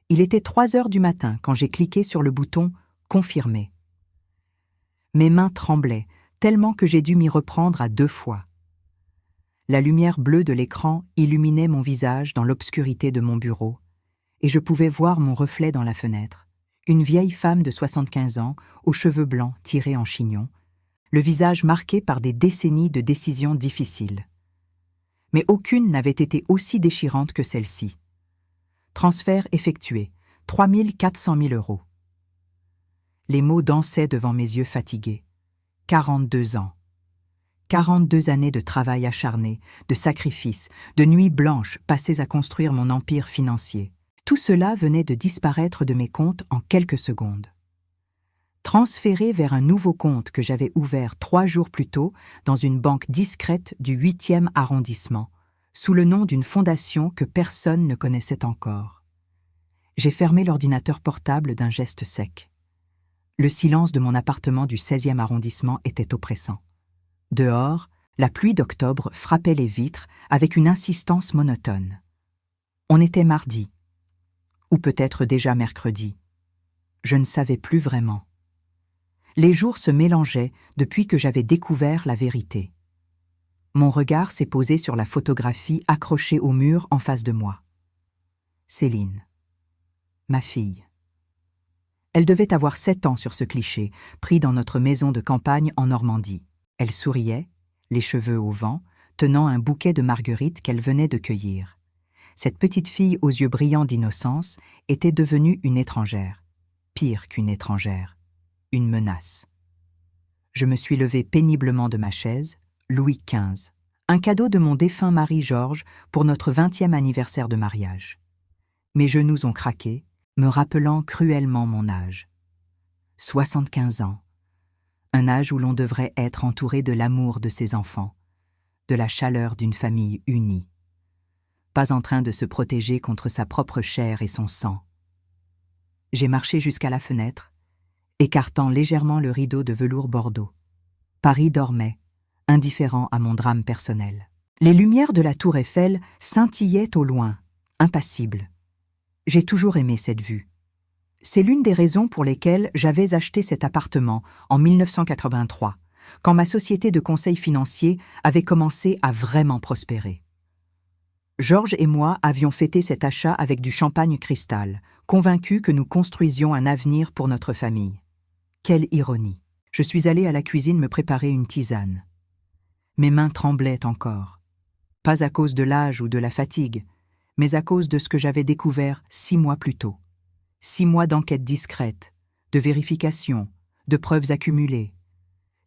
Il était 3 heures du matin quand j'ai cliqué sur le bouton « Confirmer ». Mes mains tremblaient, tellement que j'ai dû m'y reprendre à 2 fois. La lumière bleue de l'écran illuminait mon visage dans l'obscurité de mon bureau, et je pouvais voir mon reflet dans la fenêtre, une vieille femme de 75 ans, aux cheveux blancs tirés en chignon, le visage marqué par des décennies de décisions difficiles. Mais aucune n'avait été aussi déchirante que celle-ci. Transfert effectué, 3 400 000 €. Les mots dansaient devant mes yeux fatigués. 42 ans. 42 années de travail acharné, de sacrifices, de nuits blanches passées à construire mon empire financier. Tout cela venait de disparaître de mes comptes en quelques secondes. Transféré vers un nouveau compte que j'avais ouvert 3 jours plus tôt dans une banque discrète du 8e arrondissement, sous le nom d'une fondation que personne ne connaissait encore. J'ai fermé l'ordinateur portable d'un geste sec. Le silence de mon appartement du 16e arrondissement était oppressant. Dehors, la pluie d'octobre frappait les vitres avec une insistance monotone. On était mardi, ou peut-être déjà mercredi. Je ne savais plus vraiment. Les jours se mélangeaient depuis que j'avais découvert la vérité. Mon regard s'est posé sur la photographie accrochée au mur en face de moi. Céline, ma fille. Elle devait avoir 7 ans sur ce cliché, pris dans notre maison de campagne en Normandie. Elle souriait, les cheveux au vent, tenant un bouquet de marguerites qu'elle venait de cueillir. Cette petite fille aux yeux brillants d'innocence était devenue une étrangère. Pire qu'une étrangère, une menace. Je me suis levé péniblement de ma chaise, Louis XV, un cadeau de mon défunt mari Georges pour notre 20e anniversaire de mariage. Mes genoux ont craqué, me rappelant cruellement mon âge. 75 ans. Un âge où l'on devrait être entouré de l'amour de ses enfants, de la chaleur d'une famille unie. Pas en train de se protéger contre sa propre chair et son sang. J'ai marché jusqu'à la fenêtre, écartant légèrement le rideau de velours bordeaux. Paris dormait, indifférent à mon drame personnel. Les lumières de la tour Eiffel scintillaient au loin, impassibles. J'ai toujours aimé cette vue. C'est l'une des raisons pour lesquelles j'avais acheté cet appartement en 1983, quand ma société de conseil financier avait commencé à vraiment prospérer. Georges et moi avions fêté cet achat avec du champagne cristal, convaincus que nous construisions un avenir pour notre famille. Quelle ironie! Je suis allé à la cuisine me préparer une tisane. Mes mains tremblaient encore. Pas à cause de l'âge ou de la fatigue, mais à cause de ce que j'avais découvert 6 mois plus tôt. 6 mois d'enquête discrète, de vérification, de preuves accumulées.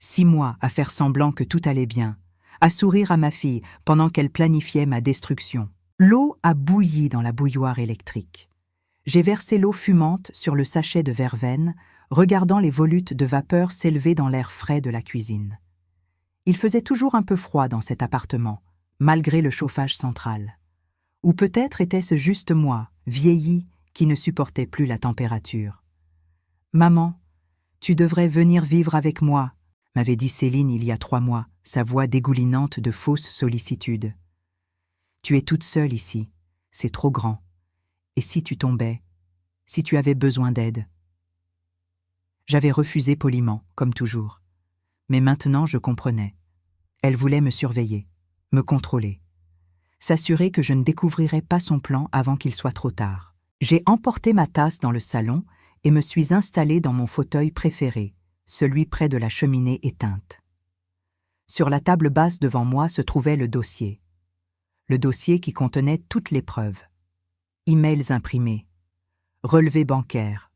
6 mois à faire semblant que tout allait bien, à sourire à ma fille pendant qu'elle planifiait ma destruction. L'eau a bouilli dans la bouilloire électrique. J'ai versé l'eau fumante sur le sachet de verveine, regardant les volutes de vapeur s'élever dans l'air frais de la cuisine. Il faisait toujours un peu froid dans cet appartement, malgré le chauffage central. Ou peut-être était-ce juste moi, vieilli, qui ne supportait plus la température. « Maman, tu devrais venir vivre avec moi », m'avait dit Céline il y a 3 mois, sa voix dégoulinante de fausse sollicitude. « Tu es toute seule ici, c'est trop grand. Et si tu tombais, si tu avais besoin d'aide ?» J'avais refusé poliment, comme toujours. Mais maintenant je comprenais. Elle voulait me surveiller, me contrôler. S'assurer que je ne découvrirais pas son plan avant qu'il soit trop tard. J'ai emporté ma tasse dans le salon et me suis installé dans mon fauteuil préféré, celui près de la cheminée éteinte. Sur la table basse devant moi se trouvait le dossier. Le dossier qui contenait toutes les preuves. Emails imprimés, relevés bancaires,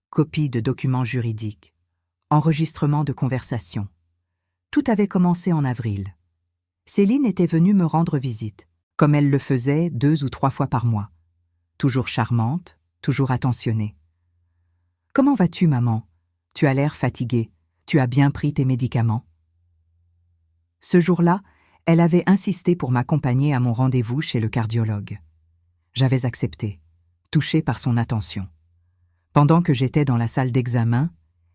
copies de documents juridiques, enregistrements de conversations. Tout avait commencé en avril. Céline était venue me rendre visite, comme elle le faisait 2 ou 3 fois par mois. Toujours charmante, toujours attentionnée. « Comment vas-tu, maman ? Tu as l'air fatiguée. Tu as bien pris tes médicaments ?» Ce jour-là, elle avait insisté pour m'accompagner à mon rendez-vous chez le cardiologue. J'avais accepté, touchée par son attention. Pendant que j'étais dans la salle d'examen,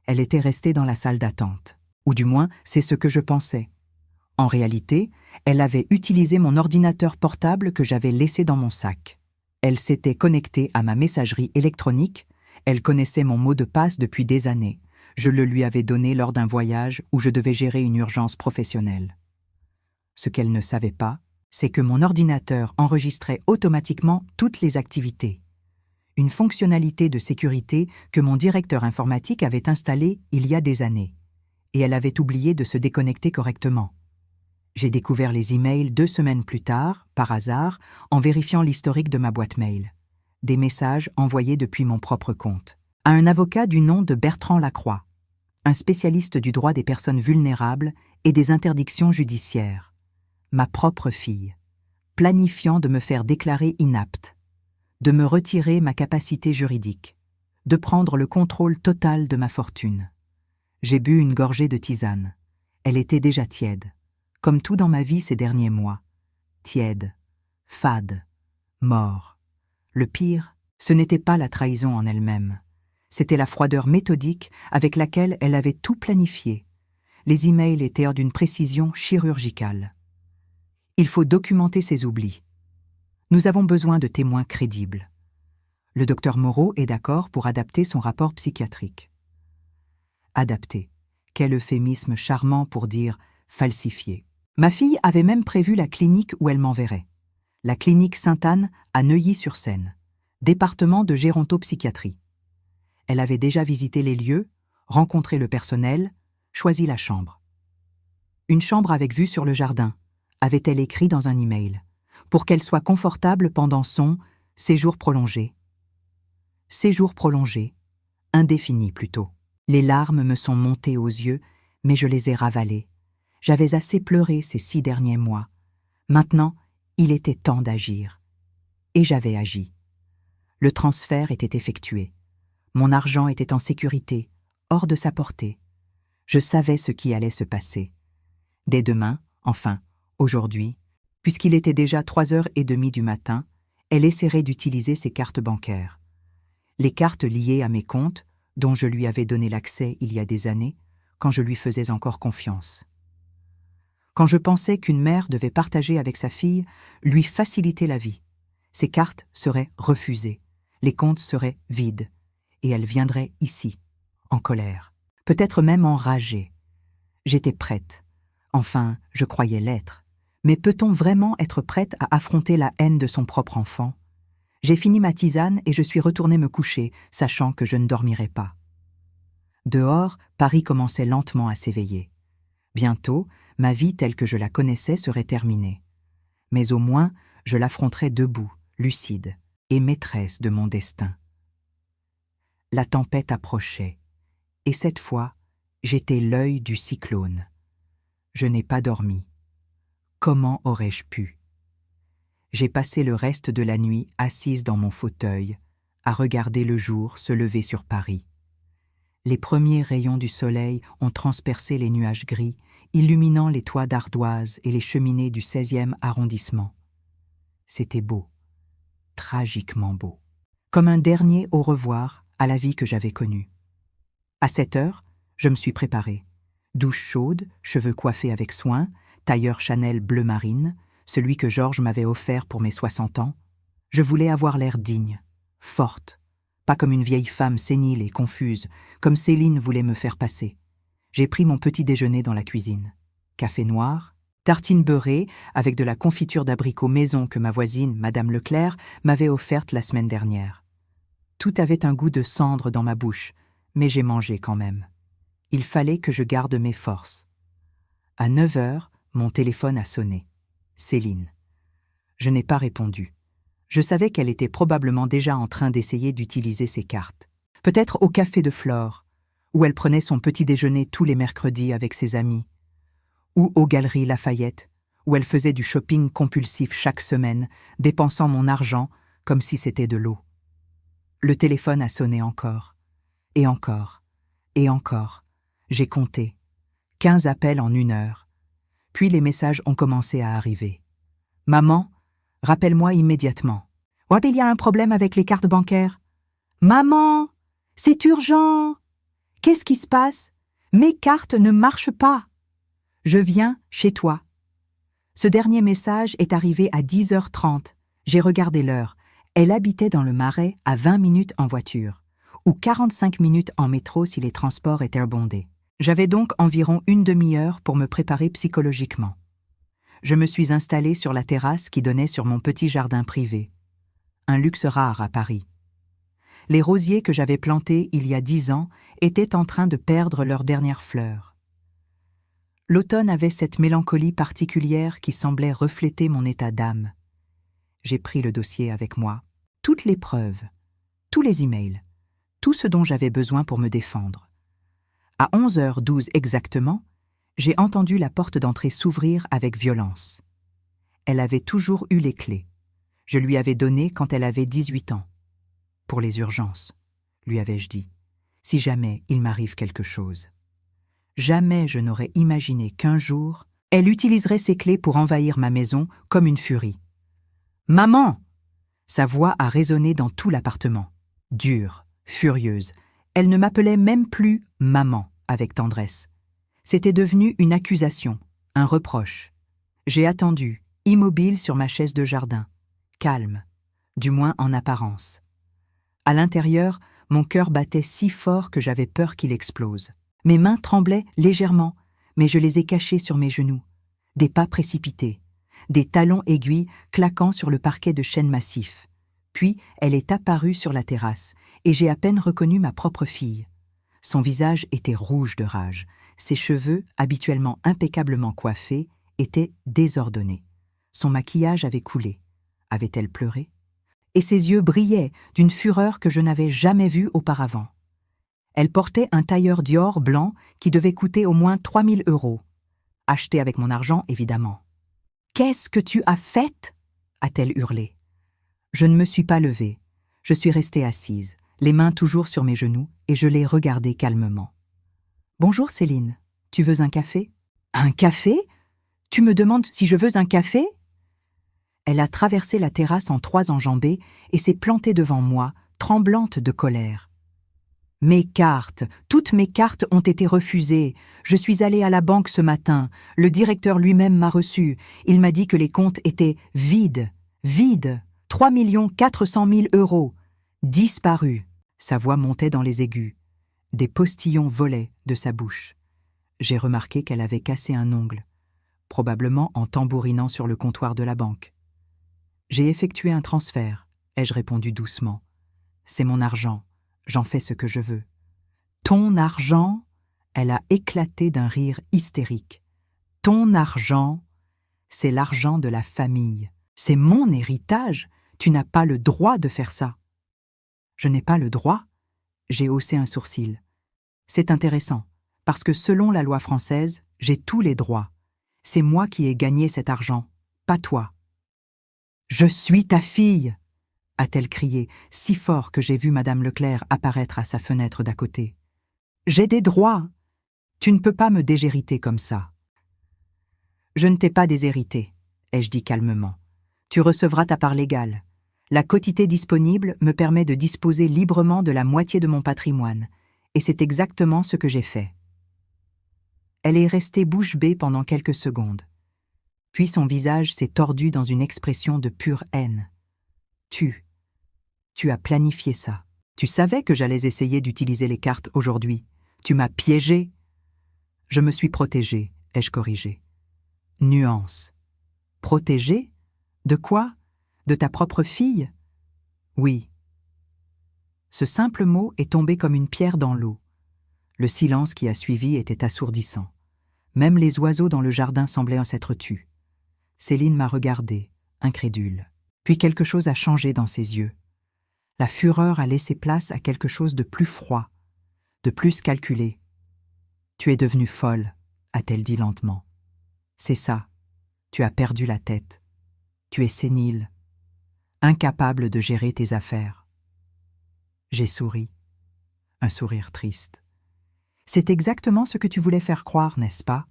elle était restée dans la salle d'attente. Ou du moins, c'est ce que je pensais. En réalité, elle avait utilisé mon ordinateur portable que j'avais laissé dans mon sac. Elle s'était connectée à ma messagerie électronique, elle connaissait mon mot de passe depuis des années. Je le lui avais donné lors d'un voyage où je devais gérer une urgence professionnelle. Ce qu'elle ne savait pas, c'est que mon ordinateur enregistrait automatiquement toutes les activités. Une fonctionnalité de sécurité que mon directeur informatique avait installée il y a des années. Et elle avait oublié de se déconnecter correctement. J'ai découvert les emails 2 semaines plus tard, par hasard, en vérifiant l'historique de ma boîte mail. Des messages envoyés depuis mon propre compte. À un avocat du nom de Bertrand Lacroix, un spécialiste du droit des personnes vulnérables et des interdictions judiciaires. Ma propre fille, planifiant de me faire déclarer inapte, de me retirer ma capacité juridique, de prendre le contrôle total de ma fortune. J'ai bu une gorgée de tisane. Elle était déjà tiède, comme tout dans ma vie ces derniers mois. Tiède, fade, mort. Le pire, ce n'était pas la trahison en elle-même. C'était la froideur méthodique avec laquelle elle avait tout planifié. Les emails étaient d'une précision chirurgicale. Il faut documenter ces oublis. Nous avons besoin de témoins crédibles. Le docteur Moreau est d'accord pour adapter son rapport psychiatrique. Adapter. Quel euphémisme charmant pour dire falsifier. Ma fille avait même prévu la clinique où elle m'enverrait. La clinique Sainte-Anne à Neuilly-sur-Seine, département de gérontopsychiatrie. Elle avait déjà visité les lieux, rencontré le personnel, choisi la chambre. Une chambre avec vue sur le jardin, avait-elle écrit dans un email, pour qu'elle soit confortable pendant son séjour prolongé. Séjour prolongé, indéfini plutôt. Les larmes me sont montées aux yeux, mais je les ai ravalées. J'avais assez pleuré ces 6 derniers mois. Maintenant, il était temps d'agir. Et j'avais agi. Le transfert était effectué. Mon argent était en sécurité, hors de sa portée. Je savais ce qui allait se passer. Dès demain, enfin, aujourd'hui, puisqu'il était déjà 3h30 du matin, elle essaierait d'utiliser ses cartes bancaires. Les cartes liées à mes comptes, dont je lui avais donné l'accès il y a des années, quand je lui faisais encore confiance. Quand je pensais qu'une mère devait partager avec sa fille, lui faciliter la vie, ces cartes seraient refusées, les comptes seraient vides, et elle viendrait ici, en colère, peut-être même enragée. J'étais prête. Enfin, je croyais l'être. Mais peut-on vraiment être prête à affronter la haine de son propre enfant ? J'ai fini ma tisane et je suis retournée me coucher, sachant que je ne dormirais pas. Dehors, Paris commençait lentement à s'éveiller. Bientôt, ma vie telle que je la connaissais serait terminée. Mais au moins, je l'affronterais debout, lucide, et maîtresse de mon destin. La tempête approchait, et cette fois, j'étais l'œil du cyclone. Je n'ai pas dormi. Comment aurais-je pu ? J'ai passé le reste de la nuit assise dans mon fauteuil, à regarder le jour se lever sur Paris. Les premiers rayons du soleil ont transpercé les nuages gris, illuminant les toits d'ardoise et les cheminées du 16e arrondissement. C'était beau, tragiquement beau, comme un dernier au revoir à la vie que j'avais connue. À 7h, je me suis préparée. Douche chaude, cheveux coiffés avec soin, tailleur Chanel bleu marine, celui que Georges m'avait offert pour mes 60 ans. Je voulais avoir l'air digne, forte, pas comme une vieille femme sénile et confuse, comme Céline voulait me faire passer. J'ai pris mon petit déjeuner dans la cuisine. Café noir, tartine beurrée avec de la confiture d'abricot maison que ma voisine, Madame Leclerc, m'avait offerte la semaine dernière. Tout avait un goût de cendre dans ma bouche, mais j'ai mangé quand même. Il fallait que je garde mes forces. À 9h, mon téléphone a sonné. Céline. Je n'ai pas répondu. Je savais qu'elle était probablement déjà en train d'essayer d'utiliser ses cartes. Peut-être au café de Flore, où elle prenait son petit déjeuner tous les mercredis avec ses amis, ou aux Galeries Lafayette, où elle faisait du shopping compulsif chaque semaine, dépensant mon argent comme si c'était de l'eau. Le téléphone a sonné encore, et encore, et encore. J'ai compté. 15 appels en 1 heure. Puis les messages ont commencé à arriver. « Maman, rappelle-moi immédiatement. »« Ouais, il y a un problème avec les cartes bancaires. »« Maman, c'est urgent. Qu'est-ce qui se passe? Mes cartes ne marchent pas. Je viens chez toi. » Ce dernier message est arrivé à 10h30. J'ai regardé l'heure. Elle habitait dans le Marais à 20 minutes en voiture, ou 45 minutes en métro si les transports étaient bondés. J'avais donc environ une demi-heure pour me préparer psychologiquement. Je me suis installée sur la terrasse qui donnait sur mon petit jardin privé. Un luxe rare à Paris. Les rosiers que j'avais plantés il y a 10 ans étaient en train de perdre leurs dernières fleurs. L'automne avait cette mélancolie particulière qui semblait refléter mon état d'âme. J'ai pris le dossier avec moi, toutes les preuves, tous les emails, tout ce dont j'avais besoin pour me défendre. À 11h12 exactement, j'ai entendu la porte d'entrée s'ouvrir avec violence. Elle avait toujours eu les clés. Je lui avais donné quand elle avait 18 ans. Pour les urgences, lui avais-je dit, si jamais il m'arrive quelque chose. Jamais je n'aurais imaginé qu'un jour, elle utiliserait ses clés pour envahir ma maison comme une furie. « Maman !» Sa voix a résonné dans tout l'appartement. Dure, furieuse, elle ne m'appelait même plus « maman » avec tendresse. C'était devenu une accusation, un reproche. J'ai attendu, immobile sur ma chaise de jardin, calme, du moins en apparence. À l'intérieur, mon cœur battait si fort que j'avais peur qu'il explose. Mes mains tremblaient légèrement, mais je les ai cachées sur mes genoux. Des pas précipités, des talons aiguilles claquant sur le parquet de chêne massif. Puis, elle est apparue sur la terrasse, et j'ai à peine reconnu ma propre fille. Son visage était rouge de rage. Ses cheveux, habituellement impeccablement coiffés, étaient désordonnés. Son maquillage avait coulé. Avait-elle pleuré? Et ses yeux brillaient d'une fureur que je n'avais jamais vue auparavant. Elle portait un tailleur Dior blanc qui devait coûter au moins 3 000 €. Acheté avec mon argent, évidemment. « Qu'est-ce que tu as fait ?» a-t-elle hurlé. Je ne me suis pas levée. Je suis restée assise, les mains toujours sur mes genoux, et je l'ai regardée calmement. « Bonjour Céline, tu veux un café ?»« Un café ? Tu me demandes si je veux un café ?» Elle a traversé la terrasse en 3 enjambées et s'est plantée devant moi, tremblante de colère. « Mes cartes, toutes mes cartes ont été refusées. Je suis allée à la banque ce matin. Le directeur lui-même m'a reçue. Il m'a dit que les comptes étaient vides. 3 400 000 €. Disparus. » Sa voix montait dans les aigus. Des postillons volaient de sa bouche. J'ai remarqué qu'elle avait cassé un ongle, probablement en tambourinant sur le comptoir de la banque. « J'ai effectué un transfert, » ai-je répondu doucement. « C'est mon argent, j'en fais ce que je veux. »« Ton argent ?» Elle a éclaté d'un rire hystérique. « Ton argent, c'est l'argent de la famille. C'est mon héritage, tu n'as pas le droit de faire ça. » « Je n'ai pas le droit ?» J'ai haussé un sourcil. « C'est intéressant, parce que selon la loi française, j'ai tous les droits. C'est moi qui ai gagné cet argent, pas toi. »« Je suis ta fille !» a-t-elle crié, si fort que j'ai vu Madame Leclerc apparaître à sa fenêtre d'à côté. « J'ai des droits. Tu ne peux pas me déshériter comme ça. »« Je ne t'ai pas déshérité, » ai-je dit calmement. « Tu recevras ta part légale. La quotité disponible me permet de disposer librement de la moitié de mon patrimoine, et c'est exactement ce que j'ai fait. » Elle est restée bouche bée pendant quelques secondes. Puis son visage s'est tordu dans une expression de pure haine. « Tu as planifié ça. Tu savais que j'allais essayer d'utiliser les cartes aujourd'hui. Tu m'as piégé. » « Je me suis protégée, ai-je corrigé. Nuance. Protégée ? De quoi ? De ta propre fille ? Oui. Ce simple mot est tombé comme une pierre dans l'eau. Le silence qui a suivi était assourdissant. Même les oiseaux dans le jardin semblaient s'être tus. Céline m'a regardée, incrédule. Puis quelque chose a changé dans ses yeux. La fureur a laissé place à quelque chose de plus froid, de plus calculé. « Tu es devenue folle, » a-t-elle dit lentement. « C'est ça. Tu as perdu la tête. Tu es sénile, incapable de gérer tes affaires. » J'ai souri, un sourire triste. « C'est exactement ce que tu voulais faire croire, n'est-ce pas ?»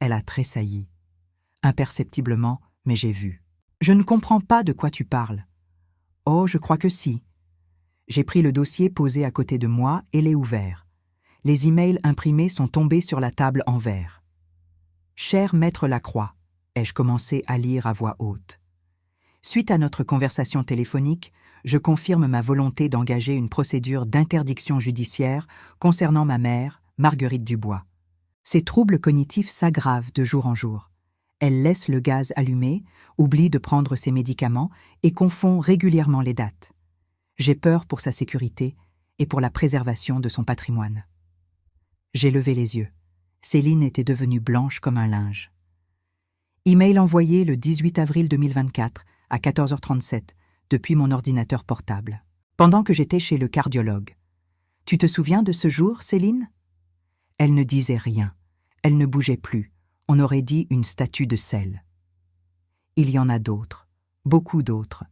Elle a tressailli. Imperceptiblement, mais j'ai vu. « Je ne comprends pas de quoi tu parles. »« Oh, je crois que si. » J'ai pris le dossier posé à côté de moi et l'ai ouvert. Les emails imprimés sont tombés sur la table en verre. « Cher maître Lacroix », ai-je commencé à lire à voix haute. Suite à notre conversation téléphonique, je confirme ma volonté d'engager une procédure d'interdiction judiciaire concernant ma mère, Marguerite Dubois. Ses troubles cognitifs s'aggravent de jour en jour. Elle laisse le gaz allumé, oublie de prendre ses médicaments et confond régulièrement les dates. J'ai peur pour sa sécurité et pour la préservation de son patrimoine. J'ai levé les yeux. Céline était devenue blanche comme un linge. Email envoyé le 18 avril 2024 à 14h37 depuis mon ordinateur portable, pendant que j'étais chez le cardiologue. Tu te souviens de ce jour, Céline ? Elle ne disait rien. Elle ne bougeait plus. On aurait dit une statue de sel. Il y en a d'autres, beaucoup d'autres.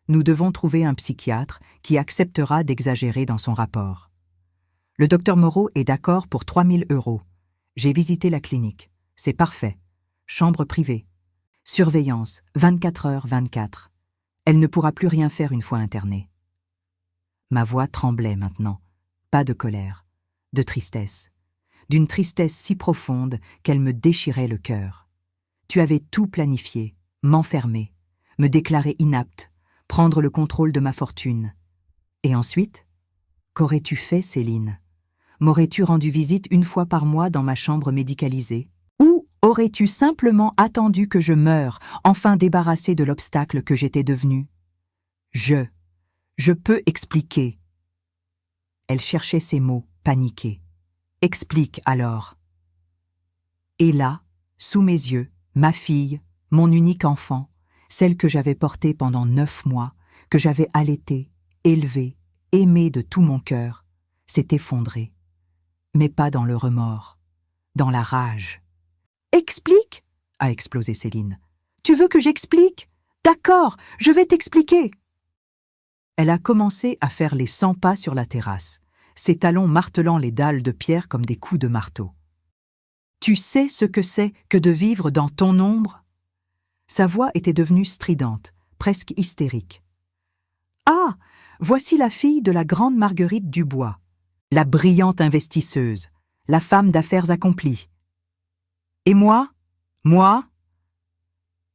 Nous devons trouver un psychiatre qui acceptera d'exagérer dans son rapport. Le docteur Moreau est d'accord pour 3 000 €. J'ai visité la clinique. C'est parfait. Chambre privée. Surveillance, 24h/24. Elle ne pourra plus rien faire une fois internée. Ma voix tremblait maintenant. Pas de colère, de tristesse. D'une tristesse si profonde qu'elle me déchirait le cœur. Tu avais tout planifié, m'enfermer, me déclarer inapte, prendre le contrôle de ma fortune. Et ensuite, qu'aurais-tu fait, Céline ? M'aurais-tu rendu visite une fois par mois dans ma chambre médicalisée ? Ou aurais-tu simplement attendu que je meure, enfin débarrassée de l'obstacle que j'étais devenue ? Je peux expliquer. Elle cherchait ses mots, paniquée. Explique alors. Et là, sous mes yeux, ma fille, mon unique enfant, celle que j'avais portée pendant 9 mois, que j'avais allaitée, élevée, aimée de tout mon cœur, s'est effondrée. Mais pas dans le remords, dans la rage. « Explique » a explosé Céline. « Tu veux que j'explique ? D'accord, je vais t'expliquer » Elle a commencé à faire les 100 pas sur la terrasse, ses talons martelant les dalles de pierre comme des coups de marteau. « Tu sais ce que c'est que de vivre dans ton ombre ?» Sa voix était devenue stridente, presque hystérique. « Ah, voici la fille de la grande Marguerite Dubois, la brillante investisseuse, la femme d'affaires accomplie. Et moi ?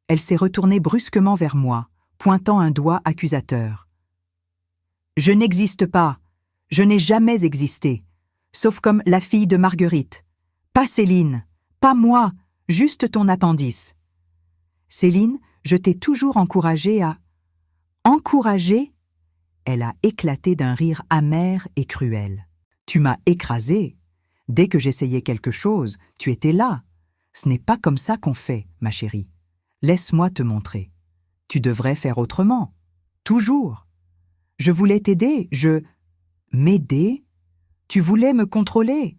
Elle s'est retournée brusquement vers moi, pointant un doigt accusateur. « Je n'existe pas, je n'ai jamais existé, sauf comme la fille de Marguerite. Pas Céline, pas moi, juste ton appendice. Céline, je t'ai toujours encouragée à... » Encouragée ? Elle a éclaté d'un rire amer et cruel. « Tu m'as écrasée. Dès que j'essayais quelque chose, tu étais là. Ce n'est pas comme ça qu'on fait, ma chérie. Laisse-moi te montrer. Tu devrais faire autrement. Toujours. Je voulais t'aider, M'aider ? Tu voulais me contrôler. »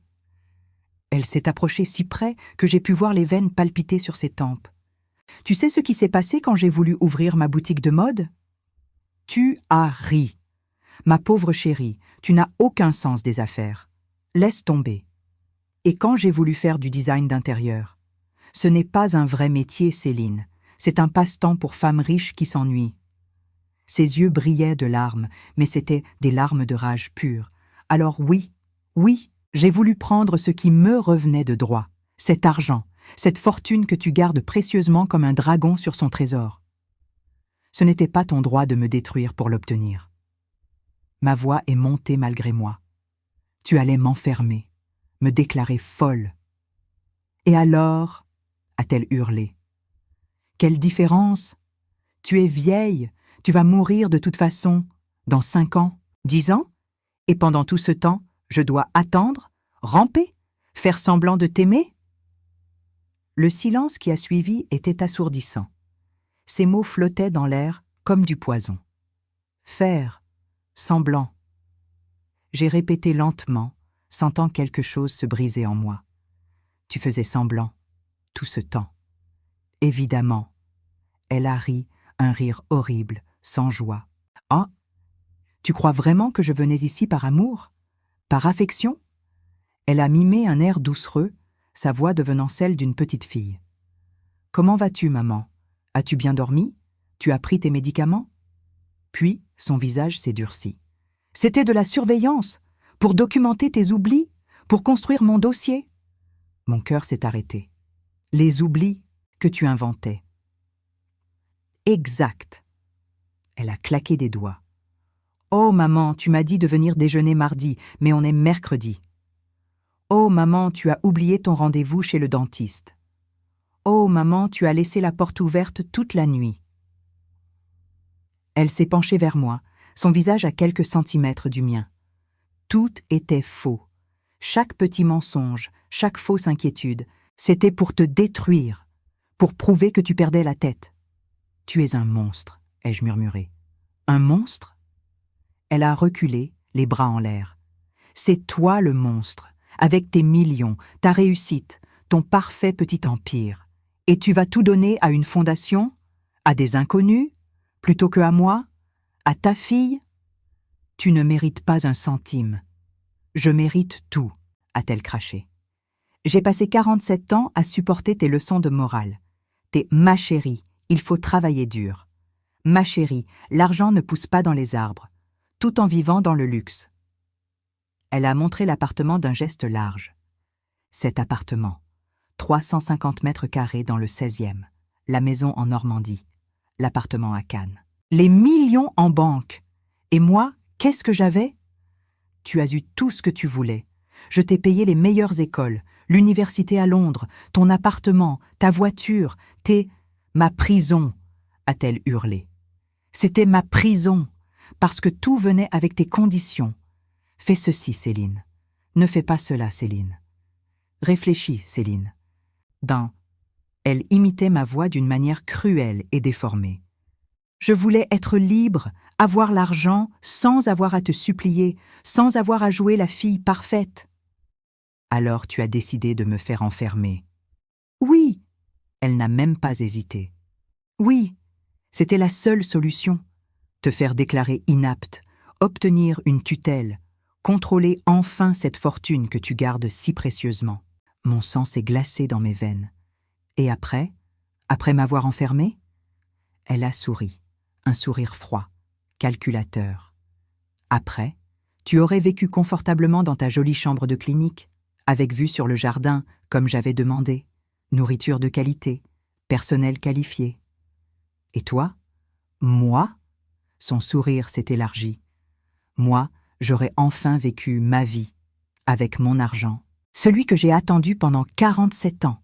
Elle s'est approchée si près que j'ai pu voir les veines palpiter sur ses tempes. « Tu sais ce qui s'est passé quand j'ai voulu ouvrir ma boutique de mode ? Tu as ri. Ma pauvre chérie, tu n'as aucun sens des affaires. Laisse tomber. Et quand j'ai voulu faire du design d'intérieur ? Ce n'est pas un vrai métier, Céline. C'est un passe-temps pour femmes riches qui s'ennuient. » Ses yeux brillaient de larmes, mais c'étaient des larmes de rage pure. Alors oui, j'ai voulu prendre ce qui me revenait de droit, cet argent, cette fortune que tu gardes précieusement comme un dragon sur son trésor. Ce n'était pas ton droit de me détruire pour l'obtenir. Ma voix est montée malgré moi. Tu allais m'enfermer, me déclarer folle. Et alors, a-t-elle hurlé. Quelle différence ? Tu es vieille, tu vas mourir de toute façon, dans 5 ans, 10 ans, et pendant tout ce temps, je dois attendre, ramper, faire semblant de t'aimer ? Le silence qui a suivi était assourdissant. Ces mots flottaient dans l'air comme du poison. Faire, semblant. J'ai répété lentement, sentant quelque chose se briser en moi. Tu faisais semblant, tout ce temps. Évidemment. Elle a ri, un rire horrible, sans joie. Ah, tu crois vraiment que je venais ici par amour ? Par affection ? Elle a mimé un air doucereux, sa voix devenant celle d'une petite fille. Comment vas-tu, maman ? As-tu bien dormi ? Tu as pris tes médicaments ? Puis, son visage s'est durci. C'était de la surveillance, pour documenter tes oublis, pour construire mon dossier. Mon cœur s'est arrêté. Les oublis que tu inventais. exact. Elle a claqué des doigts. Oh maman, tu m'as dit de venir déjeuner mardi, mais on est mercredi. Oh maman, tu as oublié ton rendez-vous chez le dentiste. Oh maman, tu as laissé la porte ouverte toute la nuit. Elle s'est penchée vers moi, son visage à quelques centimètres du mien. Tout était faux. Chaque petit mensonge, chaque fausse inquiétude, c'était pour te détruire, pour prouver que tu perdais la tête. « Tu es un monstre », ai-je murmuré. « Un monstre ?» Elle a reculé, les bras en l'air. « C'est toi le monstre, avec tes millions, ta réussite, ton parfait petit empire. Et tu vas tout donner à une fondation, à des inconnus, plutôt que à moi, à ta fille ? Tu ne mérites pas un centime. Je mérite tout, a-t-elle craché. J'ai passé 47 ans à supporter tes leçons de morale. T'es ma chérie, il faut travailler dur. Ma chérie, l'argent ne pousse pas dans les arbres, tout en vivant dans le luxe. Elle a montré l'appartement d'un geste large. Cet appartement, 350 mètres carrés dans le 16e, la maison en Normandie, l'appartement à Cannes. Les millions en banque. Et moi, qu'est-ce que j'avais ? Tu as eu tout ce que tu voulais. Je t'ai payé les meilleures écoles, l'université à Londres, ton appartement, ta voiture, ma prison, a-t-elle hurlé. C'était ma prison, parce que tout venait avec tes conditions. Fais ceci, Céline. Ne fais pas cela, Céline. Réfléchis, Céline. Elle imitait ma voix d'une manière cruelle et déformée. Je voulais être libre, avoir l'argent sans avoir à te supplier, sans avoir à jouer la fille parfaite. Alors tu as décidé de me faire enfermer. Oui, elle n'a même pas hésité. Oui, c'était la seule solution. Te faire déclarer inapte, obtenir une tutelle, contrôler enfin cette fortune que tu gardes si précieusement. Mon sang s'est glacé dans mes veines. Et après m'avoir enfermé ? Elle a souri, un sourire froid, calculateur. Après, tu aurais vécu confortablement dans ta jolie chambre de clinique, avec vue sur le jardin, comme j'avais demandé, nourriture de qualité, personnel qualifié. Et toi ? Moi ? Son sourire s'est élargi. Moi, j'aurais enfin vécu ma vie, avec mon argent, celui que j'ai attendu pendant 47 ans.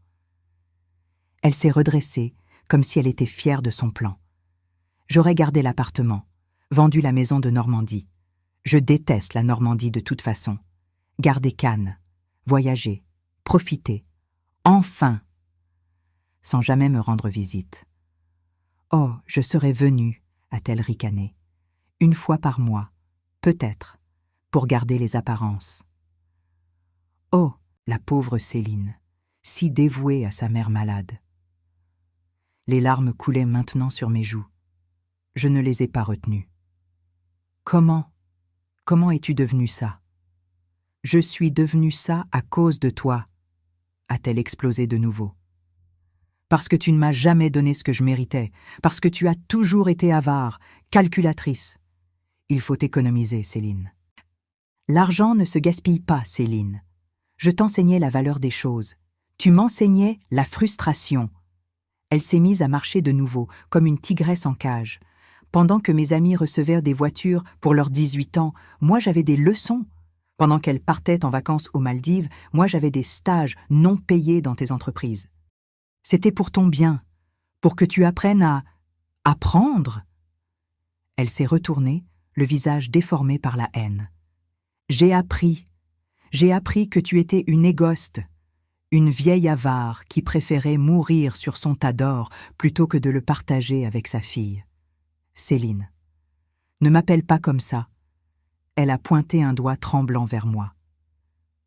Elle s'est redressée, comme si elle était fière de son plan. J'aurais gardé l'appartement, vendu la maison de Normandie. Je déteste la Normandie de toute façon. Garder Cannes, voyager, profiter, enfin, sans jamais me rendre visite. Oh, je serais venue, a-t-elle ricané, une fois par mois, peut-être, pour garder les apparences. Oh, la pauvre Céline, si dévouée à sa mère malade. Les larmes coulaient maintenant sur mes joues. Je ne les ai pas retenues. Comment es-tu devenue ça ? Je suis devenue ça à cause de toi, a-t-elle explosé de nouveau. Parce que tu ne m'as jamais donné ce que je méritais, parce que tu as toujours été avare, calculatrice. Il faut économiser, Céline. L'argent ne se gaspille pas, Céline. Je t'enseignais la valeur des choses. Tu m'enseignais la frustration. Elle s'est mise à marcher de nouveau, comme une tigresse en cage. Pendant que mes amis recevaient des voitures pour leurs 18 ans, moi j'avais des leçons. Pendant qu'elles partaient en vacances aux Maldives, moi j'avais des stages non payés dans tes entreprises. C'était pour ton bien, pour que tu apprennes à apprendre. Elle s'est retournée, le visage déformé par la haine. J'ai appris que tu étais une égoste, une vieille avare qui préférait mourir sur son tas d'or plutôt que de le partager avec sa fille. Céline, ne m'appelle pas comme ça. Elle a pointé un doigt tremblant vers moi.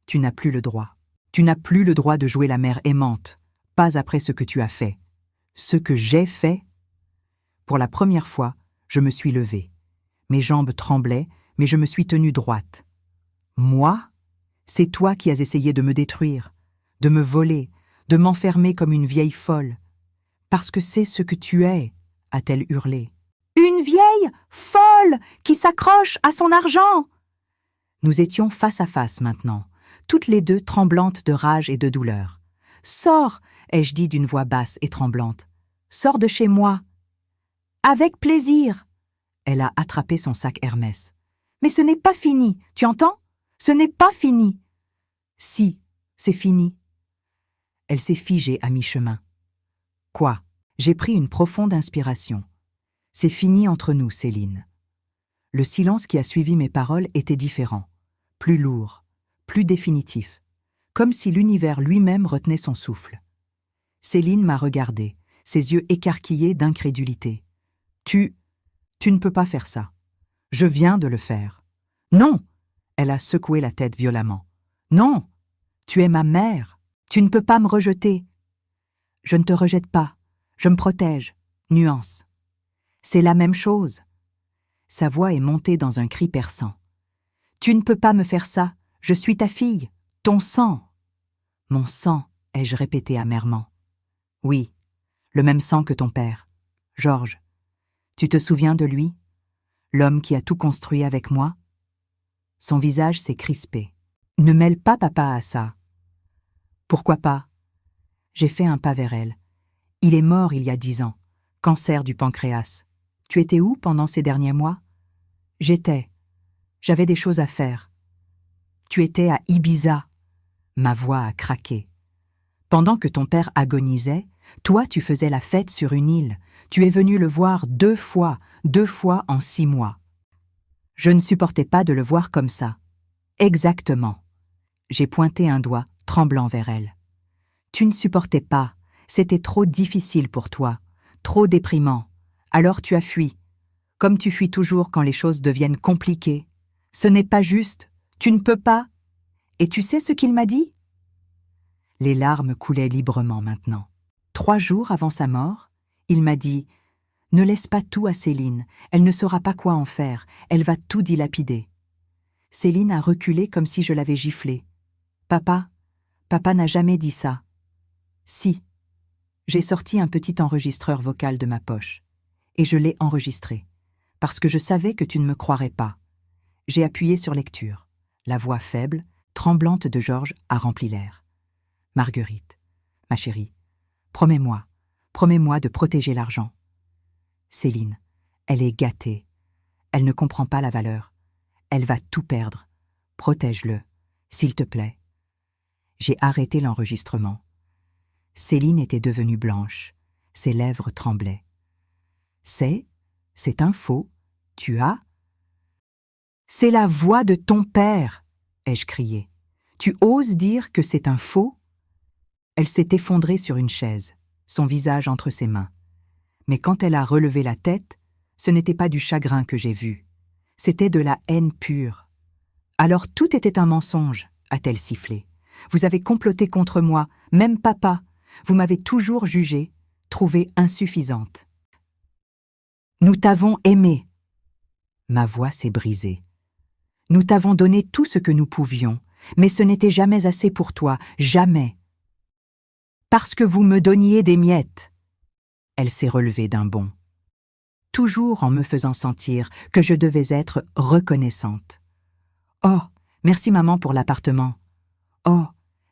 Tu n'as plus le droit. Tu n'as plus le droit de jouer la mère aimante, pas après ce que tu as fait. Ce que j'ai fait. Pour la première fois, je me suis levée. Mes jambes tremblaient, mais je me suis tenue droite. Moi ? C'est toi qui as essayé de me détruire, de me voler, de m'enfermer comme une vieille folle. Parce que c'est ce que tu es, a-t-elle hurlé. Une vieille folle qui s'accroche à son argent. Nous étions face à face maintenant, toutes les deux tremblantes de rage et de douleur. Sors, ai-je dit d'une voix basse et tremblante. Sors de chez moi. Avec plaisir. Elle a attrapé son sac Hermès. Mais ce n'est pas fini, tu entends? Ce n'est pas fini. Si, c'est fini. Elle s'est figée à mi-chemin. Quoi? J'ai pris une profonde inspiration. C'est fini entre nous, Céline. Le silence qui a suivi mes paroles était différent, plus lourd, plus définitif, comme si l'univers lui-même retenait son souffle. Céline m'a regardé, ses yeux écarquillés d'incrédulité. Tu ne peux pas faire ça. Je viens de le faire. Non! Elle a secoué la tête violemment. Non! Tu es ma mère. Tu ne peux pas me rejeter. Je ne te rejette pas. Je me protège. Nuance. C'est la même chose. Sa voix est montée dans un cri perçant. Tu ne peux pas me faire ça. Je suis ta fille. Ton sang. Mon sang, ai-je répété amèrement. Oui, le même sang que ton père. Georges. Tu te souviens de lui? L'homme qui a tout construit avec moi? Son visage s'est crispé. Ne mêle pas papa à ça. Pourquoi pas? J'ai fait un pas vers elle. Il est mort il y a 10 ans. Cancer du pancréas. Tu étais où pendant ces derniers mois? J'avais des choses à faire. Tu étais à Ibiza. Ma voix a craqué. Pendant que ton père agonisait, toi tu faisais la fête sur une île. Tu es venu le voir 2 fois en 6 mois. Je ne supportais pas de le voir comme ça. Exactement. J'ai pointé un doigt, tremblant vers elle. Tu ne supportais pas. C'était trop difficile pour toi. Trop déprimant. Alors tu as fui. Comme tu fuis toujours quand les choses deviennent compliquées. Ce n'est pas juste. Tu ne peux pas. Et tu sais ce qu'il m'a dit? Les larmes coulaient librement maintenant. 3 jours avant sa mort, il m'a dit « Ne laisse pas tout à Céline, elle ne saura pas quoi en faire, elle va tout dilapider. » Céline a reculé comme si je l'avais giflée. « Papa n'a jamais dit ça. » Si. J'ai sorti un petit enregistreur vocal de ma poche. Et je l'ai enregistré. Parce que je savais que tu ne me croirais pas. J'ai appuyé sur lecture. La voix faible, tremblante de Georges a rempli l'air. « Marguerite, ma chérie, promets-moi de protéger l'argent. » Céline, elle est gâtée. Elle ne comprend pas la valeur. Elle va tout perdre. Protège-le, s'il te plaît. J'ai arrêté l'enregistrement. Céline était devenue blanche. Ses lèvres tremblaient. C'est un faux. Tu as... C'est la voix de ton père, ai-je crié. Tu oses dire que c'est un faux? Elle s'est effondrée sur une chaise, son visage entre ses mains. Mais quand elle a relevé la tête, ce n'était pas du chagrin que j'ai vu. C'était de la haine pure. Alors tout était un mensonge, a-t-elle sifflé. Vous avez comploté contre moi, même papa. Vous m'avez toujours jugée, trouvée insuffisante. Nous t'avons aimé. Ma voix s'est brisée. Nous t'avons donné tout ce que nous pouvions, mais ce n'était jamais assez pour toi, jamais. Parce que vous me donniez des miettes. Elle s'est relevée d'un bond. Toujours en me faisant sentir que je devais être reconnaissante. Oh, merci maman pour l'appartement. Oh,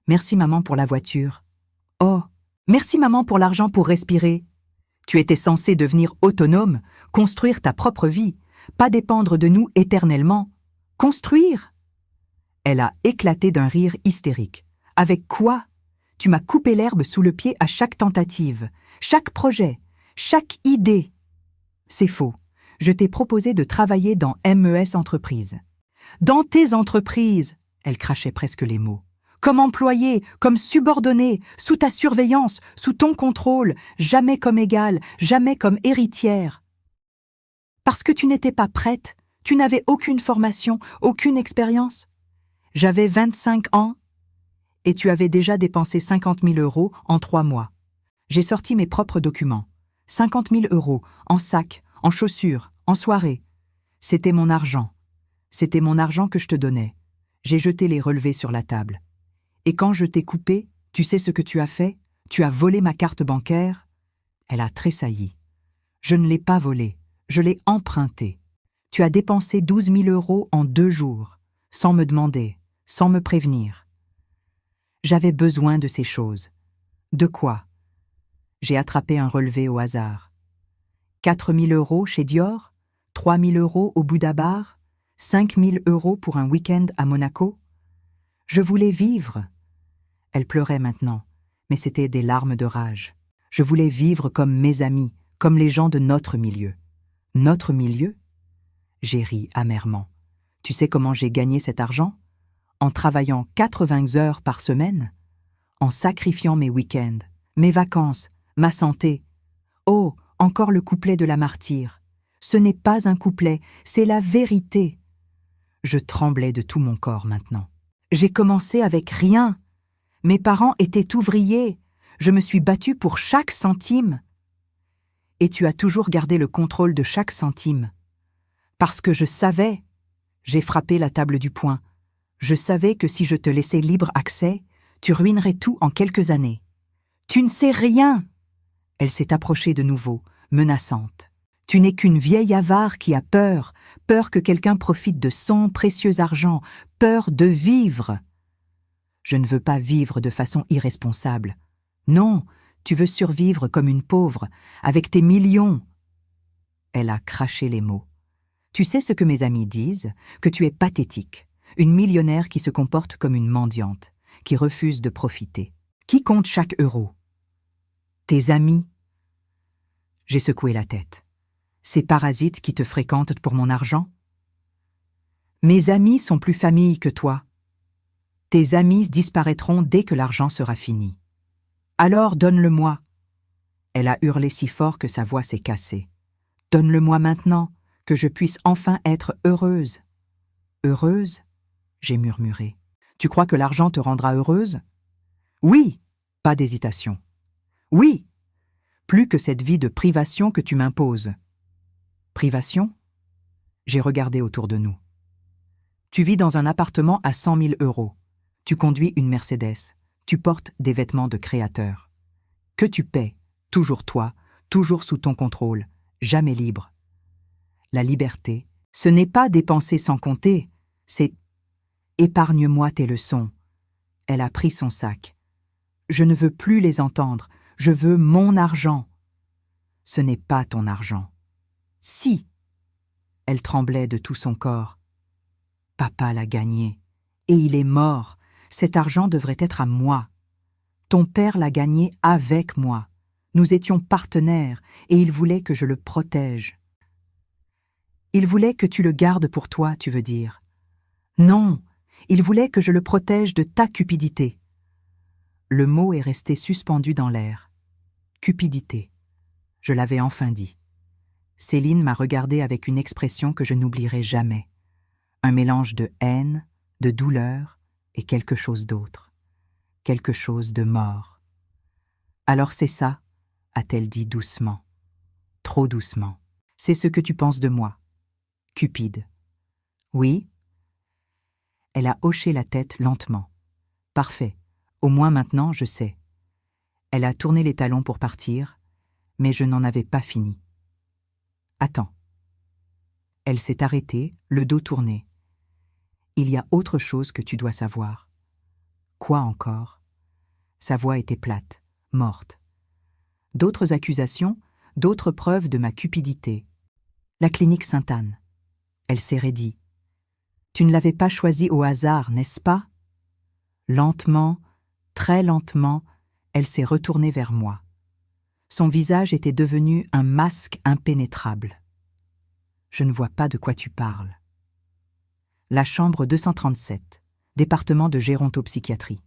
merci maman pour la voiture. Oh, merci maman pour l'argent pour respirer. Tu étais censée devenir autonome, construire ta propre vie, pas dépendre de nous éternellement. Construire! Elle a éclaté d'un rire hystérique. Avec quoi? Tu m'as coupé l'herbe sous le pied à chaque tentative, chaque projet, chaque idée. C'est faux. Je t'ai proposé de travailler dans MES Entreprises. Dans tes entreprises, elle crachait presque les mots. Comme employée, comme subordonnée, sous ta surveillance, sous ton contrôle, jamais comme égale, jamais comme héritière. Parce que tu n'étais pas prête, tu n'avais aucune formation, aucune expérience. J'avais 25 ans et tu avais déjà dépensé 50 000 € en 3 mois. J'ai sorti mes propres documents. 50 000 € en sac, en chaussures, en soirée. C'était mon argent. C'était mon argent que je te donnais. J'ai jeté les relevés sur la table. Et quand je t'ai coupé, tu sais ce que tu as fait? Tu as volé ma carte bancaire. Elle a tressailli. Je ne l'ai pas volée, je l'ai empruntée. Tu as dépensé 12 000 € en 2 jours, sans me demander, sans me prévenir. J'avais besoin de ces choses. De quoi? J'ai attrapé un relevé au hasard. 4 000 € chez Dior, 3 000 € au Bouddha Bar, 5 000 € pour un week-end à Monaco. Je voulais vivre. Elle pleurait maintenant, mais c'était des larmes de rage. Je voulais vivre comme mes amis, comme les gens de notre milieu. Notre milieu? J'ai ri amèrement. Tu sais comment j'ai gagné cet argent? En travaillant 80 heures par semaine, en sacrifiant mes week-ends, mes vacances, ma santé. Oh, encore le couplet de la martyre. Ce n'est pas un couplet, c'est la vérité. Je tremblais de tout mon corps maintenant. J'ai commencé avec rien. Mes parents étaient ouvriers. Je me suis battue pour chaque centime. Et tu as toujours gardé le contrôle de chaque centime. Parce que je savais, j'ai frappé la table du poing, je savais que si je te laissais libre accès, tu ruinerais tout en quelques années. Tu ne sais rien. Elle s'est approchée de nouveau, menaçante. Tu n'es qu'une vieille avare qui a peur, peur que quelqu'un profite de son précieux argent, peur de vivre. Je ne veux pas vivre de façon irresponsable. Non, tu veux survivre comme une pauvre, avec tes millions. Elle a craché les mots. Tu sais ce que mes amis disent, que tu es pathétique, une millionnaire qui se comporte comme une mendiante, qui refuse de profiter. Qui compte chaque euro? Tes amis? J'ai secoué la tête. Ces parasites qui te fréquentent pour mon argent? Mes amis sont plus famille que toi. Tes amis disparaîtront dès que l'argent sera fini. Alors donne-le-moi. Elle a hurlé si fort que sa voix s'est cassée. Donne-le-moi maintenant, que je puisse enfin être heureuse. Heureuse? J'ai murmuré. Tu crois que l'argent te rendra heureuse? Oui, pas d'hésitation. Oui, plus que cette vie de privation que tu m'imposes. Privation? J'ai regardé autour de nous. Tu vis dans un appartement à 100 000 €. Tu conduis une Mercedes. Tu portes des vêtements de créateur. Que tu paies, toujours toi, toujours sous ton contrôle, jamais libre. La liberté, ce n'est pas dépenser sans compter, c'est « Épargne-moi tes leçons ». Elle a pris son sac. Je ne veux plus les entendre, je veux mon argent. Ce n'est pas ton argent. Si. Elle tremblait de tout son corps. Papa l'a gagné, et il est mort. Cet argent devrait être à moi. Ton père l'a gagné avec moi. Nous étions partenaires, et il voulait que je le protège. Il voulait que tu le gardes pour toi, tu veux dire. Non, il voulait que je le protège de ta cupidité. Le mot est resté suspendu dans l'air. Cupidité. Je l'avais enfin dit. Céline m'a regardé avec une expression que je n'oublierai jamais. Un mélange de haine, de douleur et quelque chose d'autre. Quelque chose de mort. Alors c'est ça, a-t-elle dit doucement. Trop doucement. C'est ce que tu penses de moi. Cupide. Oui? Elle a hoché la tête lentement. Parfait. Au moins maintenant, je sais. Elle a tourné les talons pour partir, mais je n'en avais pas fini. Attends. Elle s'est arrêtée, le dos tourné. Il y a autre chose que tu dois savoir. Quoi encore? Sa voix était plate, morte. D'autres accusations, d'autres preuves de ma cupidité. La clinique Sainte-Anne. Elle s'est raidie. Tu ne l'avais pas choisie au hasard, n'est-ce pas? Lentement, très lentement, elle s'est retournée vers moi. Son visage était devenu un masque impénétrable. Je ne vois pas de quoi tu parles. La chambre 237, département de gérontopsychiatrie.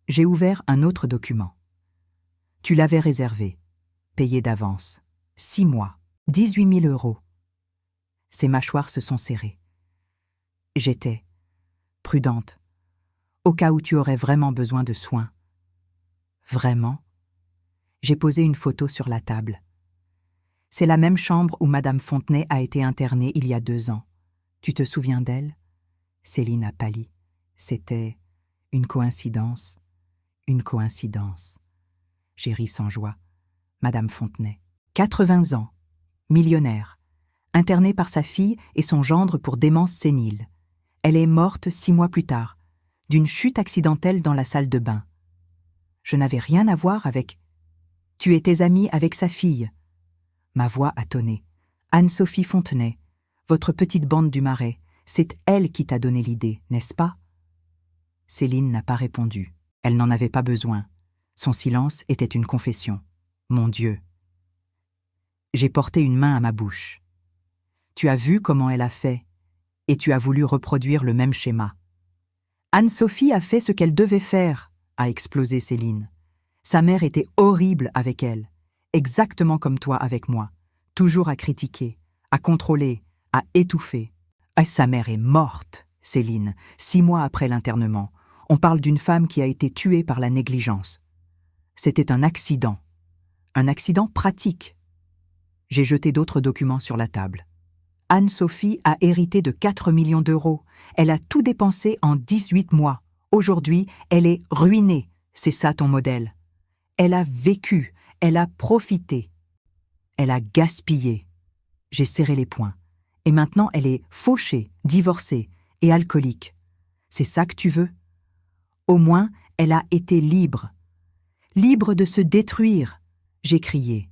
J'ai ouvert un autre document. Tu l'avais réservé, payé d'avance. 6 mois, 18 000 €. Ses mâchoires se sont serrées. J'étais prudente, au cas où tu aurais vraiment besoin de soins. Vraiment? J'ai posé une photo sur la table. C'est la même chambre où Madame Fontenay a été internée il y a 2 ans. Tu te souviens d'elle? Céline a pâli. C'était une coïncidence. Une coïncidence. J'ai ri sans joie. Madame Fontenay. 80 ans. Millionnaire. Internée par sa fille et son gendre pour démence sénile. Elle est morte 6 mois plus tard, d'une chute accidentelle dans la salle de bain. Je n'avais rien à voir avec... Tu étais amie avec sa fille. Ma voix a tonné. Anne-Sophie Fontenay, votre petite bande du Marais, c'est elle qui t'a donné l'idée, n'est-ce pas? Céline n'a pas répondu. Elle n'en avait pas besoin. Son silence était une confession. Mon Dieu. J'ai porté une main à ma bouche. Tu as vu comment elle a fait, et tu as voulu reproduire le même schéma. Anne-Sophie a fait ce qu'elle devait faire, a explosé Céline. Sa mère était horrible avec elle, exactement comme toi avec moi, toujours à critiquer, à contrôler, à étouffer. Et sa mère est morte, Céline, 6 mois après l'internement. On parle d'une femme qui a été tuée par la négligence. C'était un accident pratique. J'ai jeté d'autres documents sur la table. Anne-Sophie a hérité de 4 millions d'euros. Elle a tout dépensé en 18 mois. Aujourd'hui, elle est ruinée. C'est ça ton modèle. Elle a vécu, elle a profité. Elle a gaspillé. J'ai serré les poings. Et maintenant, elle est fauchée, divorcée et alcoolique. C'est ça que tu veux? Au moins, elle a été libre. Libre de se détruire, j'ai crié.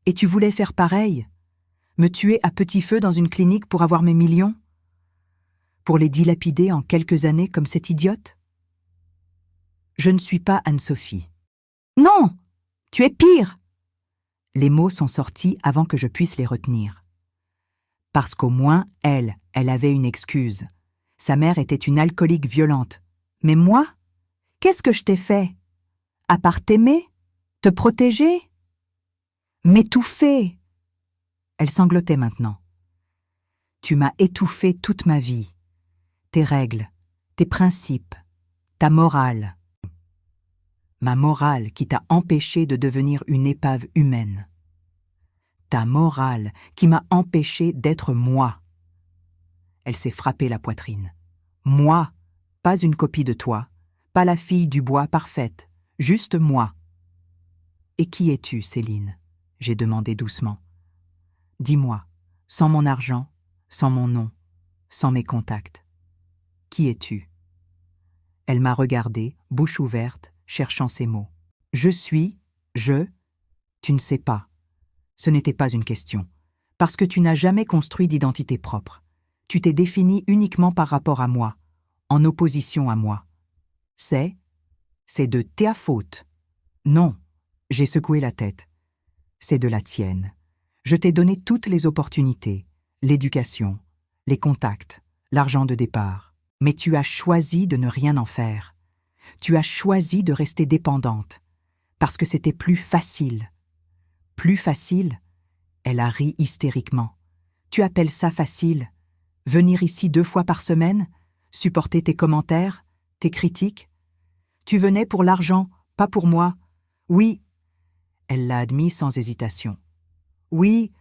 Et tu voulais faire pareil? Me tuer à petit feu dans une clinique pour avoir mes millions? Pour les dilapider en quelques années comme cette idiote? Je ne suis pas Anne-Sophie. Non! Tu es pire! Les mots sont sortis avant que je puisse les retenir. Parce qu'au moins, elle avait une excuse. Sa mère était une alcoolique violente. Mais moi? Qu'est-ce que je t'ai fait? À part t'aimer? Te protéger? M'étouffer? Elle sanglotait maintenant. Tu m'as étouffé toute ma vie. Tes règles, tes principes, ta morale. Ma morale qui t'a empêché de devenir une épave humaine. Ta morale qui m'a empêché d'être moi. Elle s'est frappée la poitrine. Moi, pas une copie de toi, pas la fille du bois parfaite, juste moi. Et qui es-tu, Céline? J'ai demandé doucement. Dis-moi, sans mon argent, sans mon nom, sans mes contacts. Qui es-tu? Elle m'a regardée, bouche ouverte, cherchant ses mots. Tu ne sais pas. Ce n'était pas une question. Parce que tu n'as jamais construit d'identité propre. Tu t'es défini uniquement par rapport à moi, en opposition à moi. C'est de ta faute. Non, j'ai secoué la tête. C'est de la tienne. Je t'ai donné toutes les opportunités, l'éducation, les contacts, l'argent de départ. Mais tu as choisi de ne rien en faire. Tu as choisi de rester dépendante, parce que c'était plus facile. Plus facile? Elle a ri hystériquement. Tu appelles ça facile? Venir ici 2 fois par semaine? Supporter tes commentaires, tes critiques? Tu venais pour l'argent, pas pour moi. Oui. Elle l'a admis sans hésitation. Oui,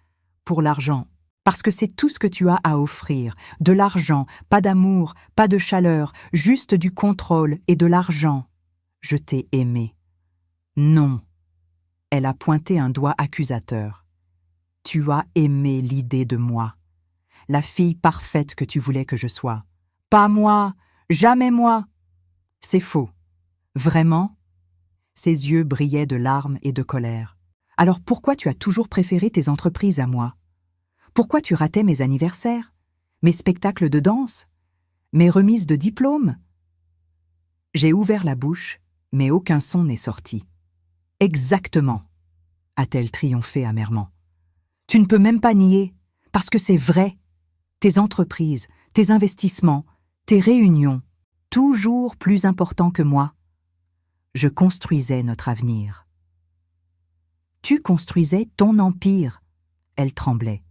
pour l'argent, parce que c'est tout ce que tu as à offrir. De l'argent, pas d'amour, pas de chaleur, juste du contrôle et de l'argent. Je t'ai aimé. Non. Elle a pointé un doigt accusateur. Tu as aimé l'idée de moi. La fille parfaite que tu voulais que je sois. Pas moi, jamais moi. C'est faux. Vraiment? Ses yeux brillaient de larmes et de colère. Alors pourquoi tu as toujours préféré tes entreprises à moi? Pourquoi tu ratais mes anniversaires? Mes spectacles de danse? Mes remises de diplômes? J'ai ouvert la bouche, mais aucun son n'est sorti. Exactement, a-t-elle triomphé amèrement. Tu ne peux même pas nier, parce que c'est vrai. Tes entreprises, tes investissements, tes réunions, toujours plus importants que moi. Je construisais notre avenir. Tu construisais ton empire. Elle tremblait.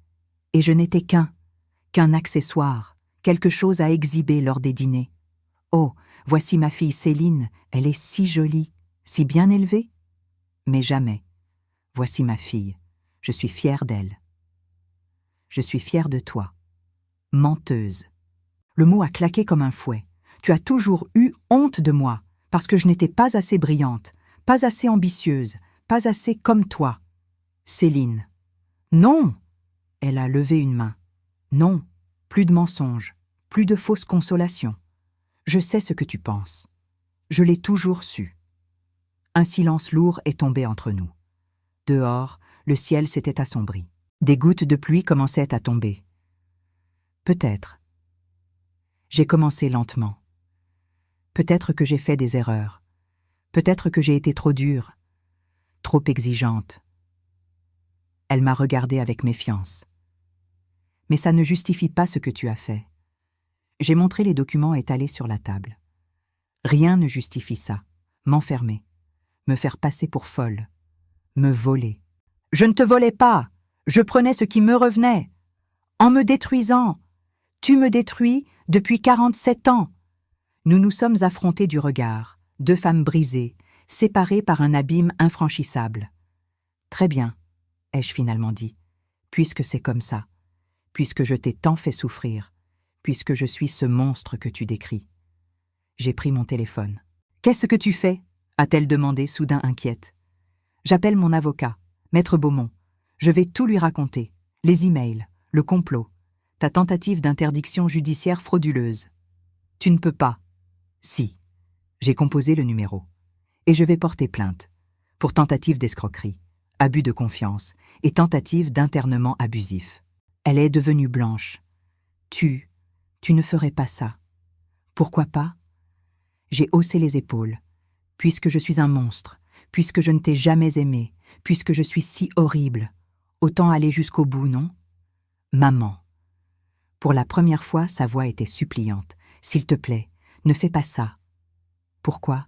Et je n'étais qu'un accessoire, quelque chose à exhiber lors des dîners. Oh, voici ma fille Céline, elle est si jolie, si bien élevée. Mais jamais. Voici ma fille, je suis fière d'elle. Je suis fière de toi. Menteuse. Le mot a claqué comme un fouet. Tu as toujours eu honte de moi, parce que je n'étais pas assez brillante, pas assez ambitieuse, pas assez comme toi. Céline. Non! Elle a levé une main. Non, plus de mensonges, plus de fausses consolations. Je sais ce que tu penses. Je l'ai toujours su. Un silence lourd est tombé entre nous. Dehors, le ciel s'était assombri. Des gouttes de pluie commençaient à tomber. Peut-être. J'ai commencé lentement. Peut-être que j'ai fait des erreurs. Peut-être que j'ai été trop dure, trop exigeante. Elle m'a regardée avec méfiance. Mais ça ne justifie pas ce que tu as fait. J'ai montré les documents étalés sur la table. Rien ne justifie ça. M'enfermer, me faire passer pour folle, me voler. Je ne te volais pas, je prenais ce qui me revenait. En me détruisant, tu me détruis depuis 47 ans. Nous nous sommes affrontés du regard, deux femmes brisées, séparées par un abîme infranchissable. Très bien, ai-je finalement dit, puisque c'est comme ça, puisque je t'ai tant fait souffrir, puisque je suis ce monstre que tu décris. J'ai pris mon téléphone. « Qu'est-ce que tu fais » a-t-elle demandé, soudain inquiète. « J'appelle mon avocat, Maître Beaumont. Je vais tout lui raconter. Les emails, le complot, ta tentative d'interdiction judiciaire frauduleuse. Tu ne peux pas. » Si. J'ai composé le numéro. Et je vais porter plainte. Pour tentative d'escroquerie, abus de confiance et tentative d'internement abusif. Elle est devenue blanche. Tu ne ferais pas ça. Pourquoi pas ? J'ai haussé les épaules. Puisque je suis un monstre, puisque je ne t'ai jamais aimé, puisque je suis si horrible, autant aller jusqu'au bout, non ? Maman. Pour la première fois, sa voix était suppliante. S'il te plaît, ne fais pas ça. Pourquoi ?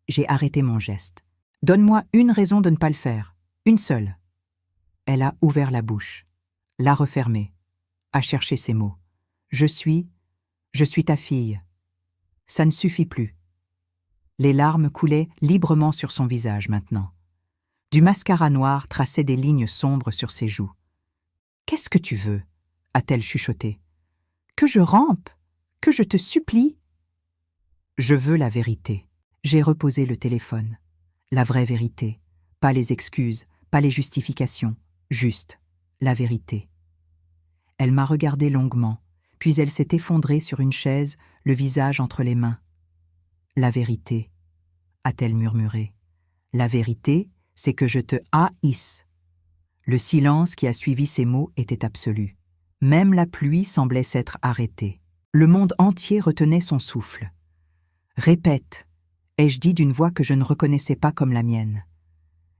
J'ai arrêté mon geste. Donne-moi une raison de ne pas le faire. Une seule. Elle a ouvert la bouche, l'a refermée, a cherché ses mots. Je suis ta fille. Ça ne suffit plus. Les larmes coulaient librement sur son visage maintenant. Du mascara noir traçait des lignes sombres sur ses joues. « Qu'est-ce que tu veux » a-t-elle chuchoté. « Que je rampe ? Que je te supplie ?»« Je veux la vérité. » J'ai reposé le téléphone. La vraie vérité. Pas les excuses, pas les justifications. Juste la vérité. Elle m'a regardé longuement, puis elle s'est effondrée sur une chaise, le visage entre les mains. « La vérité, » a-t-elle murmuré. « La vérité, c'est que je te haïsse. » Le silence qui a suivi ces mots était absolu. Même la pluie semblait s'être arrêtée. Le monde entier retenait son souffle. « Répète » ai-je dit d'une voix que je ne reconnaissais pas comme la mienne.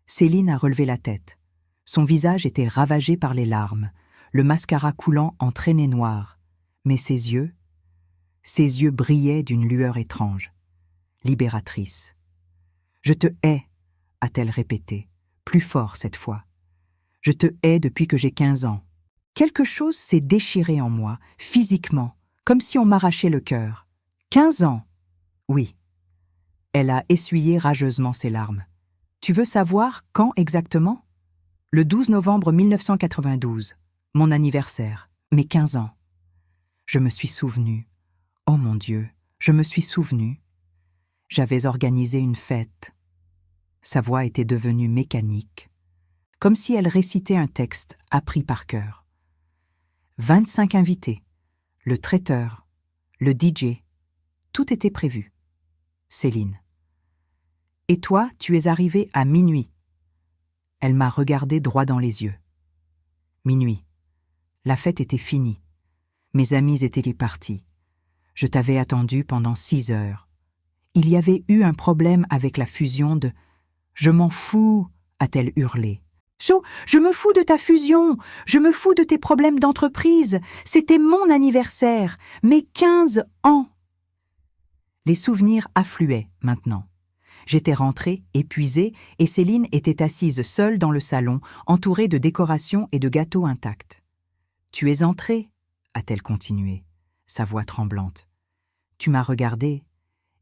Céline a relevé la tête. Son visage était ravagé par les larmes, le mascara coulant en traînées noires. Mais ses yeux brillaient d'une lueur étrange. Libératrice. « Je te hais » a-t-elle répété, plus fort cette fois. « Je te hais depuis que j'ai 15 ans. » Quelque chose s'est déchiré en moi, physiquement, comme si on m'arrachait le cœur. 15 ans. Oui. Elle a essuyé rageusement ses larmes. Tu veux savoir quand exactement ? Le 12 novembre 1992, mon anniversaire, mes 15 ans. Je me suis souvenue. Oh mon Dieu, je me suis souvenue. J'avais organisé une fête. Sa voix était devenue mécanique, comme si elle récitait un texte appris par cœur. 25 invités, le traiteur, le DJ, tout était prévu. Céline. Et toi, tu es arrivée à minuit. Elle m'a regardé droit dans les yeux. Minuit. La fête était finie. Mes amis étaient partis. Je t'avais attendu pendant 6 heures. Il y avait eu un problème avec la fusion de... « Je m'en fous » a-t-elle hurlé. « Je me fous de ta fusion, je me fous de tes problèmes d'entreprise. C'était mon anniversaire, mes 15 ans. » Les souvenirs affluaient maintenant. J'étais rentrée, épuisée, et Céline était assise seule dans le salon, entourée de décorations et de gâteaux intacts. « Tu es entrée » a-t-elle continué, sa voix tremblante. « Tu m'as regardée,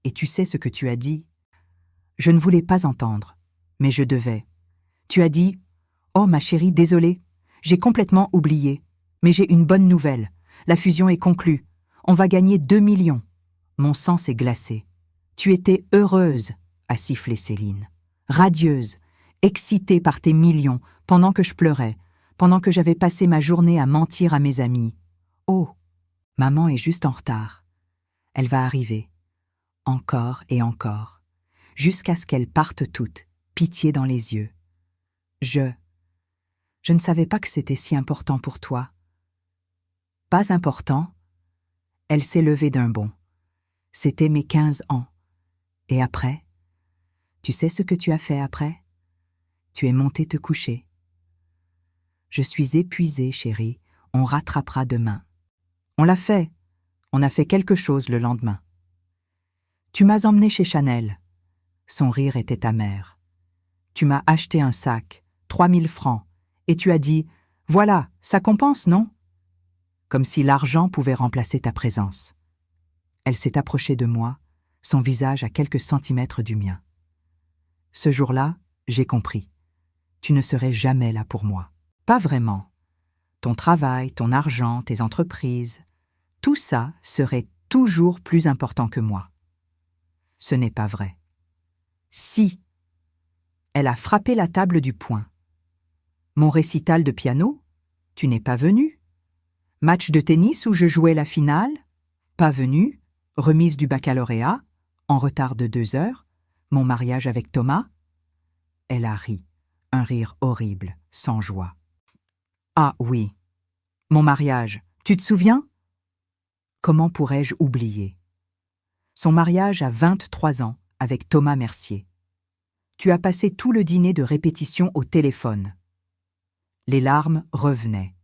et tu sais ce que tu as dit. Je ne voulais pas entendre, mais je devais. Tu as dit « Oh, ma chérie, désolée, j'ai complètement oublié. Mais j'ai une bonne nouvelle. La fusion est conclue. On va gagner 2 millions. » Mon sang s'est glacé. « Tu étais heureuse » a sifflé Céline. « Radieuse, excitée par tes millions, pendant que je pleurais, pendant que j'avais passé ma journée à mentir à mes amis. Oh, maman est juste en retard. Elle va arriver. Encore et encore. Jusqu'à ce qu'elles partent toutes, pitié dans les yeux. Je ne savais pas que c'était si important pour toi. Pas important. Elle s'est levée d'un bond. C'était mes 15 ans. Et après? Tu sais ce que tu as fait après? Tu es montée te coucher. Je suis épuisée, chérie. On rattrapera demain. On l'a fait. On a fait quelque chose le lendemain. Tu m'as emmenée chez Chanel. Son rire était amer. Tu m'as acheté un sac, 3000 francs, et tu as dit « Voilà, ça compense, non ?» Comme si l'argent pouvait remplacer ta présence. Elle s'est approchée de moi, son visage à quelques centimètres du mien. Ce jour-là, j'ai compris. Tu ne serais jamais là pour moi. Pas vraiment. Ton travail, ton argent, tes entreprises, tout ça serait toujours plus important que moi. Ce n'est pas vrai. Si. Elle a frappé la table du poing. Mon récital de piano? Tu n'es pas venu. Match de tennis où je jouais la finale? Pas venu. Remise du baccalauréat? En retard de 2 heures? Mon mariage avec Thomas? Elle a ri. Un rire horrible, sans joie. Ah oui. Mon mariage, tu te souviens? Comment pourrais-je oublier? Son mariage à 23 ans avec Thomas Mercier. Tu as passé tout le dîner de répétition au téléphone. Les larmes revenaient.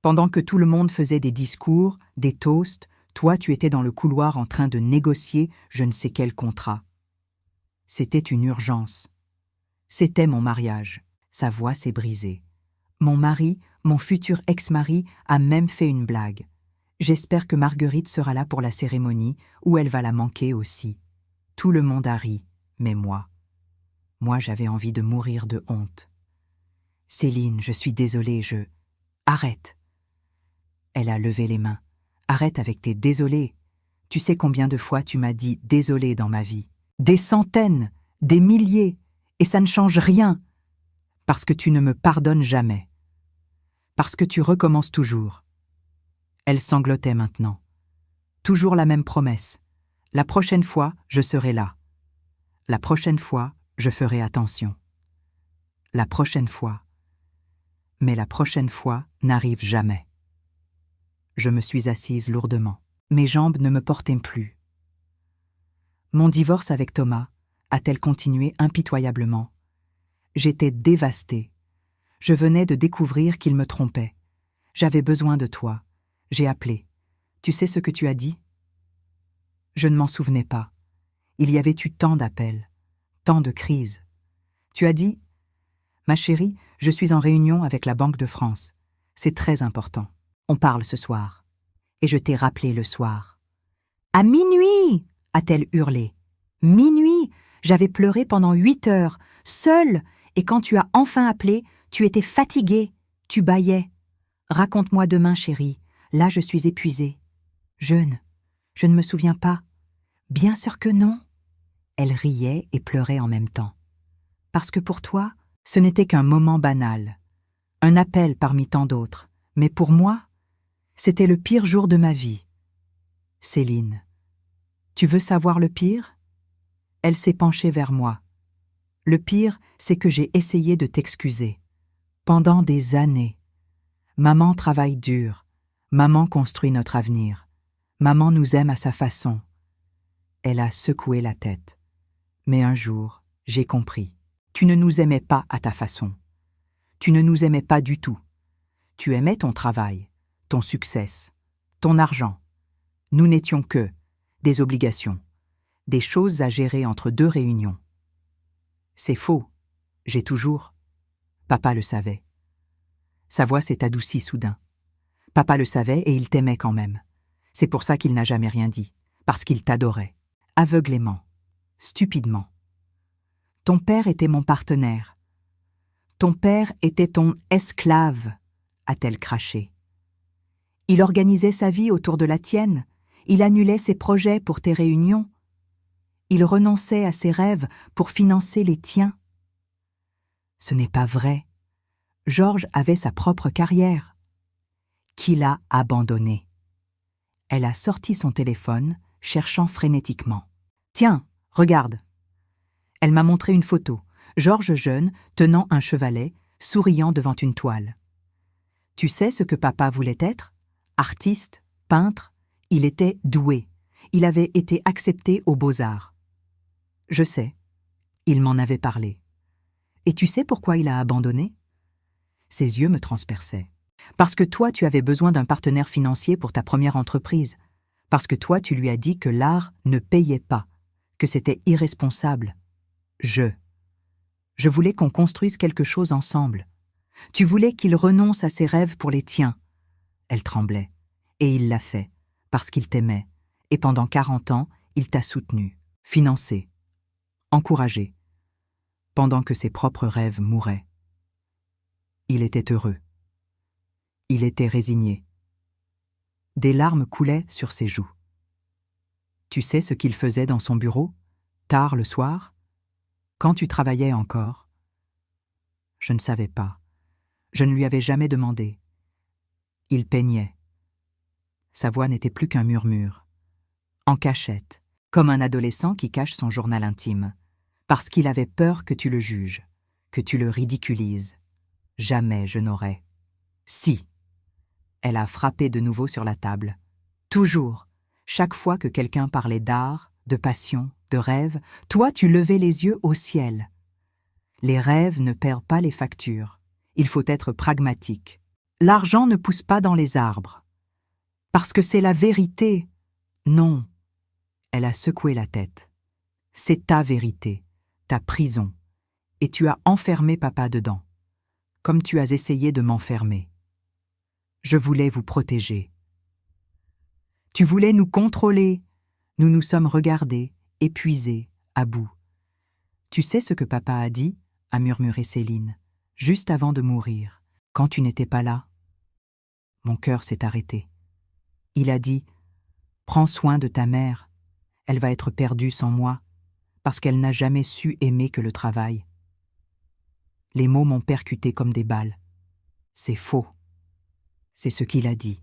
Pendant que tout le monde faisait des discours, des toasts, toi tu étais dans le couloir en train de négocier je ne sais quel contrat. C'était une urgence. C'était mon mariage. Sa voix s'est brisée. Mon mari, mon futur ex-mari, a même fait une blague. J'espère que Marguerite sera là pour la cérémonie, ou elle va la manquer aussi. Tout le monde a ri, mais moi j'avais envie de mourir de honte. Céline, je suis désolée, Arrête. Elle a levé les mains. Arrête avec tes désolés. Tu sais combien de fois tu m'as dit désolé dans ma vie? Des centaines, des milliers, et ça ne change rien. Parce que tu ne me pardonnes jamais. Parce que tu recommences toujours. Elle sanglotait maintenant. Toujours la même promesse. La prochaine fois, je serai là. La prochaine fois, je ferai attention. La prochaine fois. Mais la prochaine fois n'arrive jamais. Je me suis assise lourdement. Mes jambes ne me portaient plus. Mon divorce avec Thomas, a-t-elle continué impitoyablement. J'étais dévastée. Je venais de découvrir qu'il me trompait. J'avais besoin de toi. J'ai appelé. Tu sais ce que tu as dit? Je ne m'en souvenais pas. Il y avait eu tant d'appels, tant de crises. Tu as dit « Ma chérie, je suis en réunion avec la Banque de France. C'est très important. On parle ce soir. » Et je t'ai rappelé le soir. « À minuit !» a-t-elle hurlé. « Minuit ! J'avais pleuré pendant 8 heures, seule, et quand tu as enfin appelé, tu étais fatiguée, tu bâillais. Raconte-moi demain, chérie. Là, je suis épuisée. Je ne me souviens pas. Bien sûr que non. » Elle riait et pleurait en même temps. Parce que pour toi, ce n'était qu'un moment banal, un appel parmi tant d'autres, mais pour moi, c'était le pire jour de ma vie. Céline, tu veux savoir le pire? Elle s'est penchée vers moi. Le pire, c'est que j'ai essayé de t'excuser. Pendant des années. Maman travaille dur. Maman construit notre avenir. Maman nous aime à sa façon. Elle a secoué la tête. Mais un jour, j'ai compris. Tu ne nous aimais pas à ta façon. Tu ne nous aimais pas du tout. Tu aimais ton travail, ton succès, ton argent. Nous n'étions que des obligations, des choses à gérer entre 2 réunions. C'est faux. J'ai toujours. Papa le savait. Sa voix s'est adoucie soudain. Papa le savait et il t'aimait quand même. C'est pour ça qu'il n'a jamais rien dit, parce qu'il t'adorait. Aveuglément, stupidement. Ton père était mon partenaire. Ton père était ton esclave, a-t-elle craché. Il organisait sa vie autour de la tienne, il annulait ses projets pour tes réunions. Il renonçait à ses rêves pour financer les tiens. Ce n'est pas vrai. Georges avait sa propre carrière. Qui l'a abandonné. Elle a sorti son téléphone, cherchant frénétiquement. « Tiens, regarde !» Elle m'a montré une photo. Georges jeune, tenant un chevalet, souriant devant une toile. Tu sais ce que papa voulait être? Artiste, peintre, il était doué. Il avait été accepté aux Beaux-Arts. Je sais, il m'en avait parlé. Et tu sais pourquoi il a abandonné? Ses yeux me transperçaient. Parce que toi, tu avais besoin d'un partenaire financier pour ta première entreprise. Parce que toi, tu lui as dit que l'art ne payait pas, que c'était irresponsable. Je voulais qu'on construise quelque chose ensemble. Tu voulais qu'il renonce à ses rêves pour les tiens. Elle tremblait. Et il l'a fait, parce qu'il t'aimait. Et pendant 40 ans, il t'a soutenu, financé, encouragé, pendant que ses propres rêves mouraient. Il était heureux. Il était résigné. Des larmes coulaient sur ses joues. Tu sais ce qu'il faisait dans son bureau, tard le soir, quand tu travaillais encore? Je ne savais pas. Je ne lui avais jamais demandé. Il peignait. Sa voix n'était plus qu'un murmure. En cachette, comme un adolescent qui cache son journal intime, parce qu'il avait peur que tu le juges, que tu le ridiculises. Jamais je n'aurais. Si. Elle a frappé de nouveau sur la table. Toujours, chaque fois que quelqu'un parlait d'art, de passion, de rêve, toi tu levais les yeux au ciel. Les rêves ne perdent pas les factures. Il faut être pragmatique. L'argent ne pousse pas dans les arbres. Parce que c'est la vérité. Non. Elle a secoué la tête. C'est ta vérité, ta prison. Et tu as enfermé papa dedans, comme tu as essayé de m'enfermer. Je voulais vous protéger. Tu voulais nous contrôler. Nous nous sommes regardés, épuisés, à bout. Tu sais ce que papa a dit, a murmuré Céline, juste avant de mourir, quand tu n'étais pas là? Mon cœur s'est arrêté. Il a dit « Prends soin de ta mère. Elle va être perdue sans moi, parce qu'elle n'a jamais su aimer que le travail. » Les mots m'ont percuté comme des balles. C'est faux. C'est ce qu'il a dit.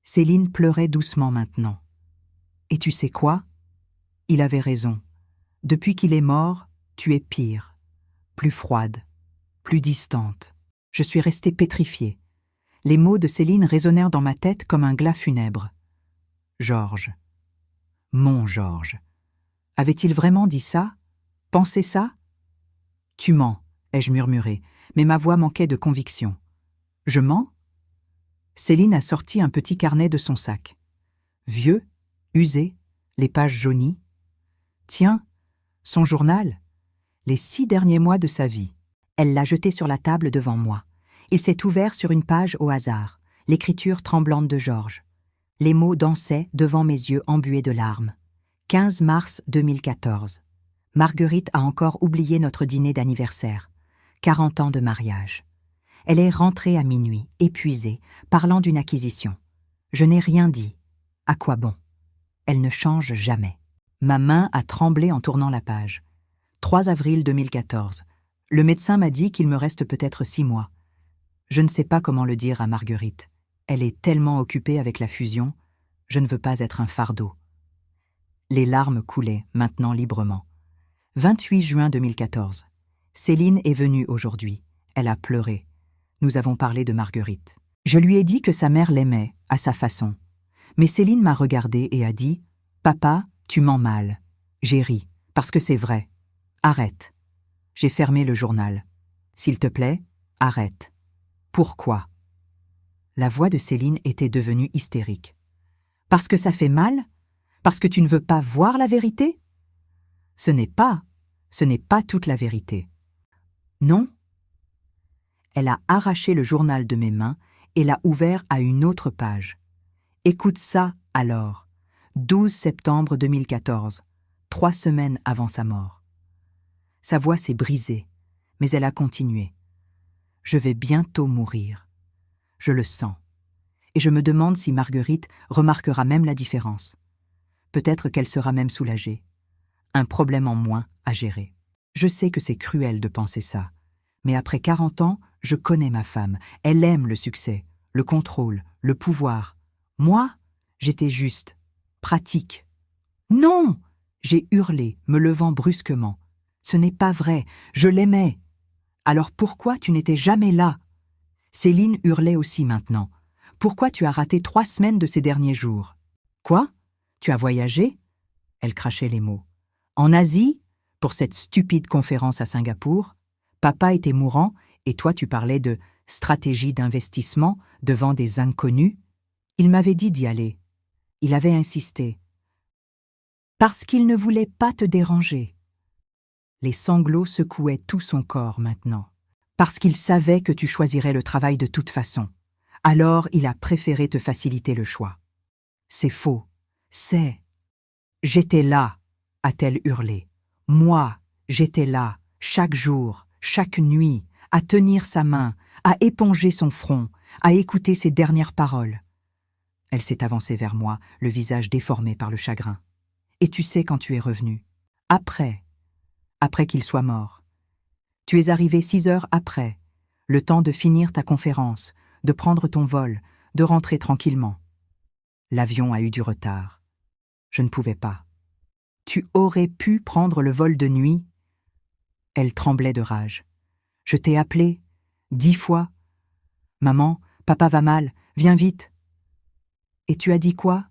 Céline pleurait doucement maintenant. Et tu sais quoi? Il avait raison. Depuis qu'il est mort, tu es pire, plus froide, plus distante. Je suis restée pétrifiée. Les mots de Céline résonnèrent dans ma tête comme un glas funèbre. Georges. Mon Georges. Avait-il vraiment dit ça? Pensé ça? Tu mens, ai-je murmuré, mais ma voix manquait de conviction. Je mens? Céline a sorti un petit carnet de son sac. Vieux, usé, les pages jaunies. Tiens, son journal, les 6 derniers mois de sa vie. Elle l'a jeté sur la table devant moi. Il s'est ouvert sur une page au hasard, l'écriture tremblante de Georges. Les mots dansaient devant mes yeux embués de larmes. 15 mars 2014. Marguerite a encore oublié notre dîner d'anniversaire. 40 ans de mariage. Elle est rentrée à minuit, épuisée, parlant d'une acquisition. Je n'ai rien dit. À quoi bon? Elle ne change jamais. Ma main a tremblé en tournant la page. 3 avril 2014. Le médecin m'a dit qu'il me reste peut-être 6 mois. Je ne sais pas comment le dire à Marguerite. Elle est tellement occupée avec la fusion. Je ne veux pas être un fardeau. Les larmes coulaient, maintenant librement. 28 juin 2014. Céline est venue aujourd'hui. Elle a pleuré. Nous avons parlé de Marguerite. Je lui ai dit que sa mère l'aimait, à sa façon. Mais Céline m'a regardée et a dit « Papa, tu mens mal. » J'ai ri, parce que c'est vrai. Arrête. J'ai fermé le journal. S'il te plaît, arrête. Pourquoi? La voix de Céline était devenue hystérique. Parce que ça fait mal? Parce que tu ne veux pas voir la vérité? Ce n'est pas toute la vérité. Non? Elle a arraché le journal de mes mains et l'a ouvert à une autre page. Écoute ça, alors. 12 septembre 2014, 3 semaines avant sa mort. Sa voix s'est brisée, mais elle a continué. Je vais bientôt mourir. Je le sens. Et je me demande si Marguerite remarquera même la différence. Peut-être qu'elle sera même soulagée. Un problème en moins à gérer. Je sais que c'est cruel de penser ça. Mais après 40 ans, je connais ma femme. Elle aime le succès, le contrôle, le pouvoir. Moi, j'étais juste, pratique. Non! J'ai hurlé, me levant brusquement. Ce n'est pas vrai, je l'aimais. Alors pourquoi tu n'étais jamais là? Céline hurlait aussi maintenant. Pourquoi tu as raté 3 semaines de ces derniers jours? Quoi? Tu as voyagé? Elle crachait les mots. En Asie? Pour cette stupide conférence à Singapour? Papa était mourant et toi tu parlais de stratégie d'investissement devant des inconnus? Il m'avait dit d'y aller. Il avait insisté. Parce qu'il ne voulait pas te déranger. Les sanglots secouaient tout son corps maintenant. Parce qu'il savait que tu choisirais le travail de toute façon. Alors il a préféré te faciliter le choix. C'est faux. C'est... J'étais là, a-t-elle hurlé. Moi, j'étais là, chaque jour, chaque nuit, à tenir sa main, à éponger son front, à écouter ses dernières paroles. Elle s'est avancée vers moi, le visage déformé par le chagrin. Et tu sais quand tu es revenu. Après qu'il soit mort. Tu es arrivé 6 heures après, le temps de finir ta conférence, de prendre ton vol, de rentrer tranquillement. L'avion a eu du retard. Je ne pouvais pas. Tu aurais pu prendre le vol de nuit. Elle tremblait de rage. Je t'ai appelé 10 fois. Maman, papa va mal, viens vite. Et tu as dit quoi?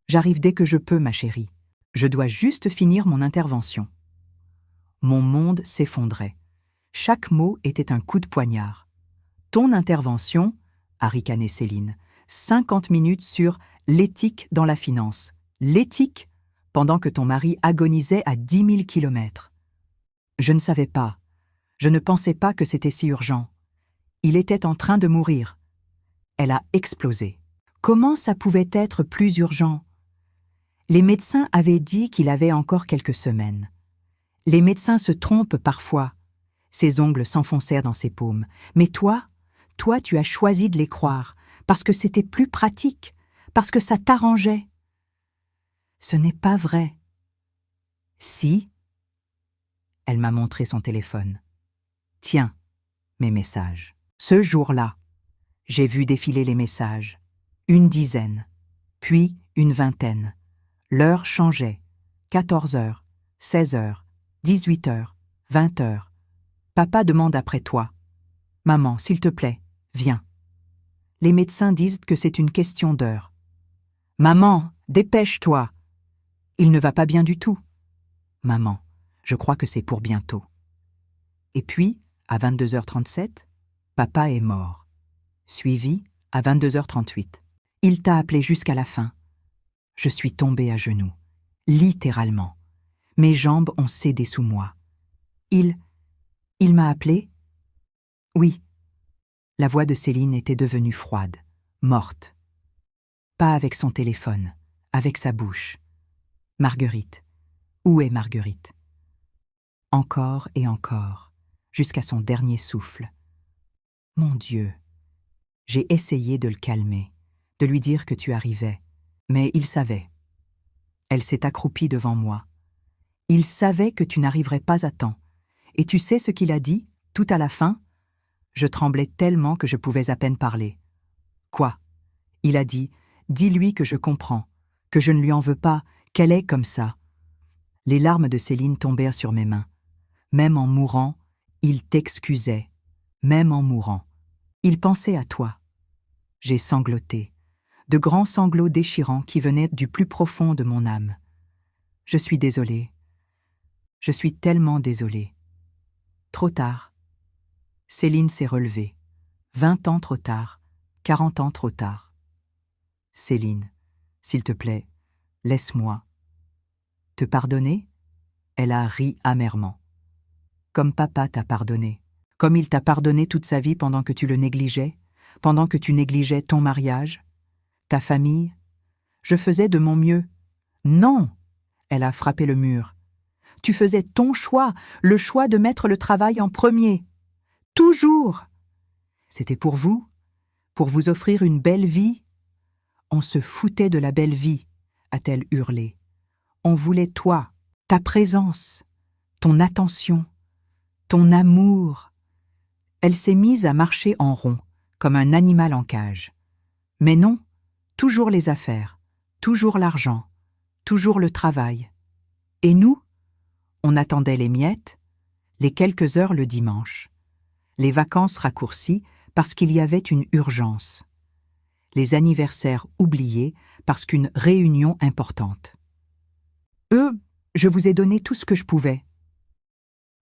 J'arrive dès que je peux, ma chérie. Je dois juste finir mon intervention. Mon monde s'effondrait. Chaque mot était un coup de poignard. Ton intervention, a ricané Céline, 50 minutes sur l'éthique dans la finance. L'éthique, pendant que ton mari agonisait à 10 000 kilomètres. Je ne savais pas. Je ne pensais pas que c'était si urgent. Il était en train de mourir. Elle a explosé. Comment ça pouvait être plus urgent? Les médecins avaient dit qu'il avait encore quelques semaines. Les médecins se trompent parfois. Ses ongles s'enfoncèrent dans ses paumes. Mais toi, tu as choisi de les croire, parce que c'était plus pratique, parce que ça t'arrangeait. Ce n'est pas vrai. Si. Elle m'a montré son téléphone. Tiens, mes messages. Ce jour-là, j'ai vu défiler les messages. 1 dizaine, puis 20. L'heure changeait. 14 heures, 16 heures, 18 heures, 20 heures. Papa demande après toi. Maman, s'il te plaît, viens. Les médecins disent que c'est une question d'heure. Maman, dépêche-toi. Il ne va pas bien du tout. Maman, je crois que c'est pour bientôt. Et puis, à 22h37, papa est mort. Suivi à 22h38. Il t'a appelé jusqu'à la fin. Je suis tombée à genoux, littéralement. Mes jambes ont cédé sous moi. Il m'a appelé? Oui. La voix de Céline était devenue froide, morte. Pas avec son téléphone, avec sa bouche. Marguerite. Où est Marguerite? Encore et encore, jusqu'à son dernier souffle. Mon Dieu. J'ai essayé de le calmer, de lui dire que tu arrivais, mais il savait. Elle s'est accroupie devant moi. Il savait que tu n'arriverais pas à temps. Et tu sais ce qu'il a dit, tout à la fin? Je tremblais tellement que je pouvais à peine parler. Quoi? Il a dit, dis-lui que je comprends, que je ne lui en veux pas, qu'elle est comme ça. Les larmes de Céline tombèrent sur mes mains. Même en mourant, il t'excusait. Même en mourant. Il pensait à toi. J'ai sangloté. De grands sanglots déchirants qui venaient du plus profond de mon âme. Je suis désolée. Je suis tellement désolée. Trop tard. Céline s'est relevée. 20 ans trop tard. 40 ans trop tard. Céline, s'il te plaît, laisse-moi. Te pardonner? Elle a ri amèrement. Comme papa t'a pardonné. Comme il t'a pardonné toute sa vie pendant que tu le négligeais, pendant que tu négligeais ton mariage, ta famille. Je faisais de mon mieux. Non! Elle a frappé le mur. Tu faisais ton choix, le choix de mettre le travail en premier. Toujours! C'était pour vous offrir une belle vie. On se foutait de la belle vie, a-t-elle hurlé. On voulait toi, ta présence, ton attention, ton amour. Elle s'est mise à marcher en rond, comme un animal en cage. Mais non, toujours les affaires, toujours l'argent, toujours le travail. Et nous? On attendait les miettes, les quelques heures le dimanche. les vacances raccourcies parce qu'il y avait une urgence, les anniversaires oubliés parce qu'une réunion importante. Je vous ai donné tout ce que je pouvais.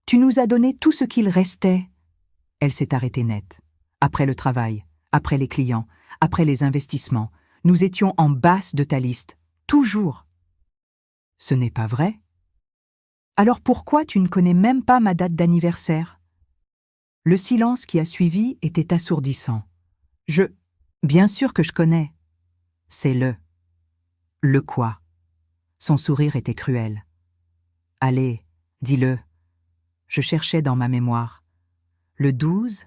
Tu nous as donné tout ce qu'il restait. Elle s'est arrêtée net. Après le travail, après les clients, après les investissements, nous étions en basse de ta liste, toujours. Ce n'est pas vrai? Alors pourquoi tu ne connais même pas ma date d'anniversaire? Le silence qui a suivi était assourdissant. Bien sûr que je connais. C'est le. Le quoi? Son sourire était cruel. Allez, dis-le. Je cherchais dans ma mémoire. Le 12?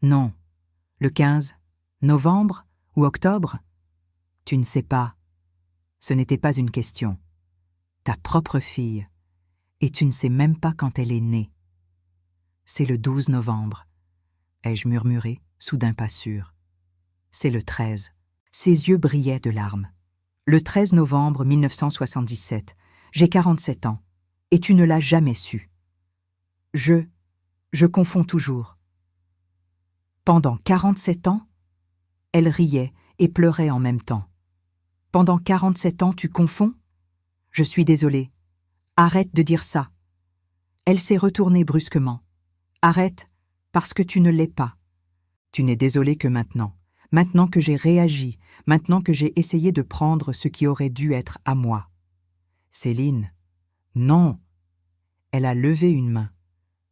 Non. Le 15? Novembre ou octobre? Tu ne sais pas. Ce n'était pas une question. Ta propre fille. Et tu ne sais même pas quand elle est née. C'est le 12 novembre. Ai-je murmuré, soudain pas sûr. C'est le 13. Ses yeux brillaient de larmes. Le 13 novembre 1977. J'ai 47 ans. Et tu ne l'as jamais su. Je confonds toujours. Pendant 47 ans? Elle riait et pleurait en même temps. Pendant 47 ans, tu confonds? Je suis désolée. Arrête de dire ça. Elle s'est retournée brusquement. Arrête, parce que tu ne l'es pas. Tu n'es désolée que maintenant. Maintenant que j'ai réagi, maintenant que j'ai essayé de prendre ce qui aurait dû être à moi. Céline. Non. Elle a levé une main.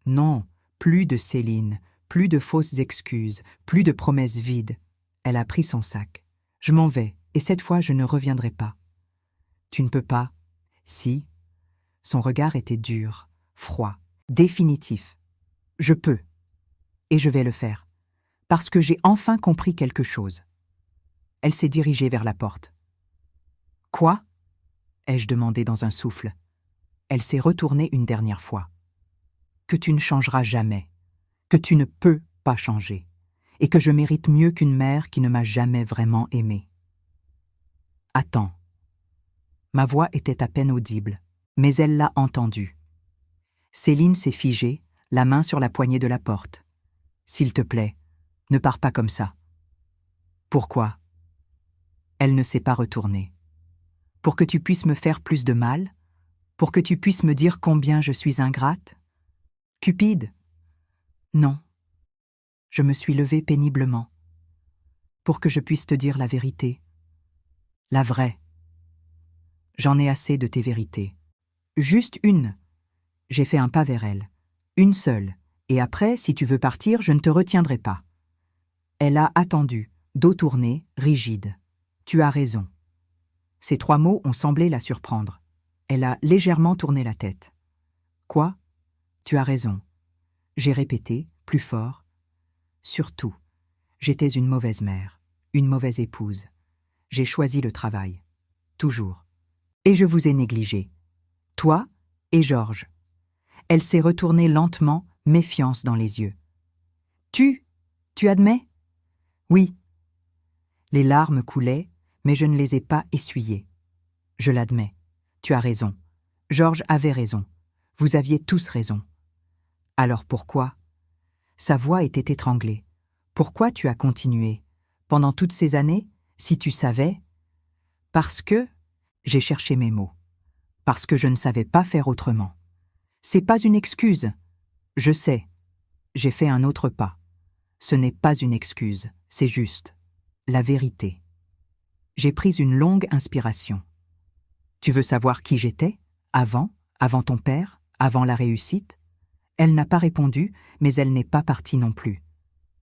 Non, plus de Céline, plus de fausses excuses, plus de promesses vides. Elle a pris son sac. Je m'en vais, et cette fois je ne reviendrai pas. Tu ne peux pas. Si. Son regard était dur, froid, définitif. Je peux. Et je vais le faire. Parce que j'ai enfin compris quelque chose. Elle s'est dirigée vers la porte. Quoi? Ai-je demandé dans un souffle. Elle s'est retournée une dernière fois. Que tu ne changeras jamais. Que tu ne peux pas changer. Et que je mérite mieux qu'une mère qui ne m'a jamais vraiment aimée. Attends. Ma voix était à peine audible, mais elle l'a entendue. Céline s'est figée, la main sur la poignée de la porte. S'il te plaît, ne pars pas comme ça. Pourquoi? Elle ne s'est pas retournée. Pour que tu puisses me faire plus de mal? Pour que tu puisses me dire combien je suis ingrate? Cupide? Non. Je me suis levée péniblement. Pour que je puisse te dire la vérité. La vraie. J'en ai assez de tes vérités. Juste une. J'ai fait un pas vers elle. Une seule. Et après, si tu veux partir, je ne te retiendrai pas. Elle a attendu, dos tourné, rigide. Tu as raison. Ces 3 mots ont semblé la surprendre. Elle a légèrement tourné la tête. Quoi? Tu as raison. J'ai répété, plus fort. Surtout, j'étais une mauvaise mère, une mauvaise épouse. J'ai choisi le travail. Toujours. Et je vous ai négligé. Toi et Georges. Elle s'est retournée lentement, méfiance dans les yeux. Tu admets? Oui. Les larmes coulaient, mais je ne les ai pas essuyées. Je l'admets. Tu as raison. Georges avait raison. Vous aviez tous raison. Alors pourquoi? Sa voix était étranglée. Pourquoi tu as continué? Pendant toutes ces années, si tu savais? Parce que... J'ai cherché mes mots. Parce que je ne savais pas faire autrement. C'est pas une excuse. Je sais. J'ai fait un autre pas. Ce n'est pas une excuse, c'est juste. La vérité. J'ai pris une longue inspiration. Tu veux savoir qui j'étais? Avant ton père? Avant la réussite? Elle n'a pas répondu, mais elle n'est pas partie non plus.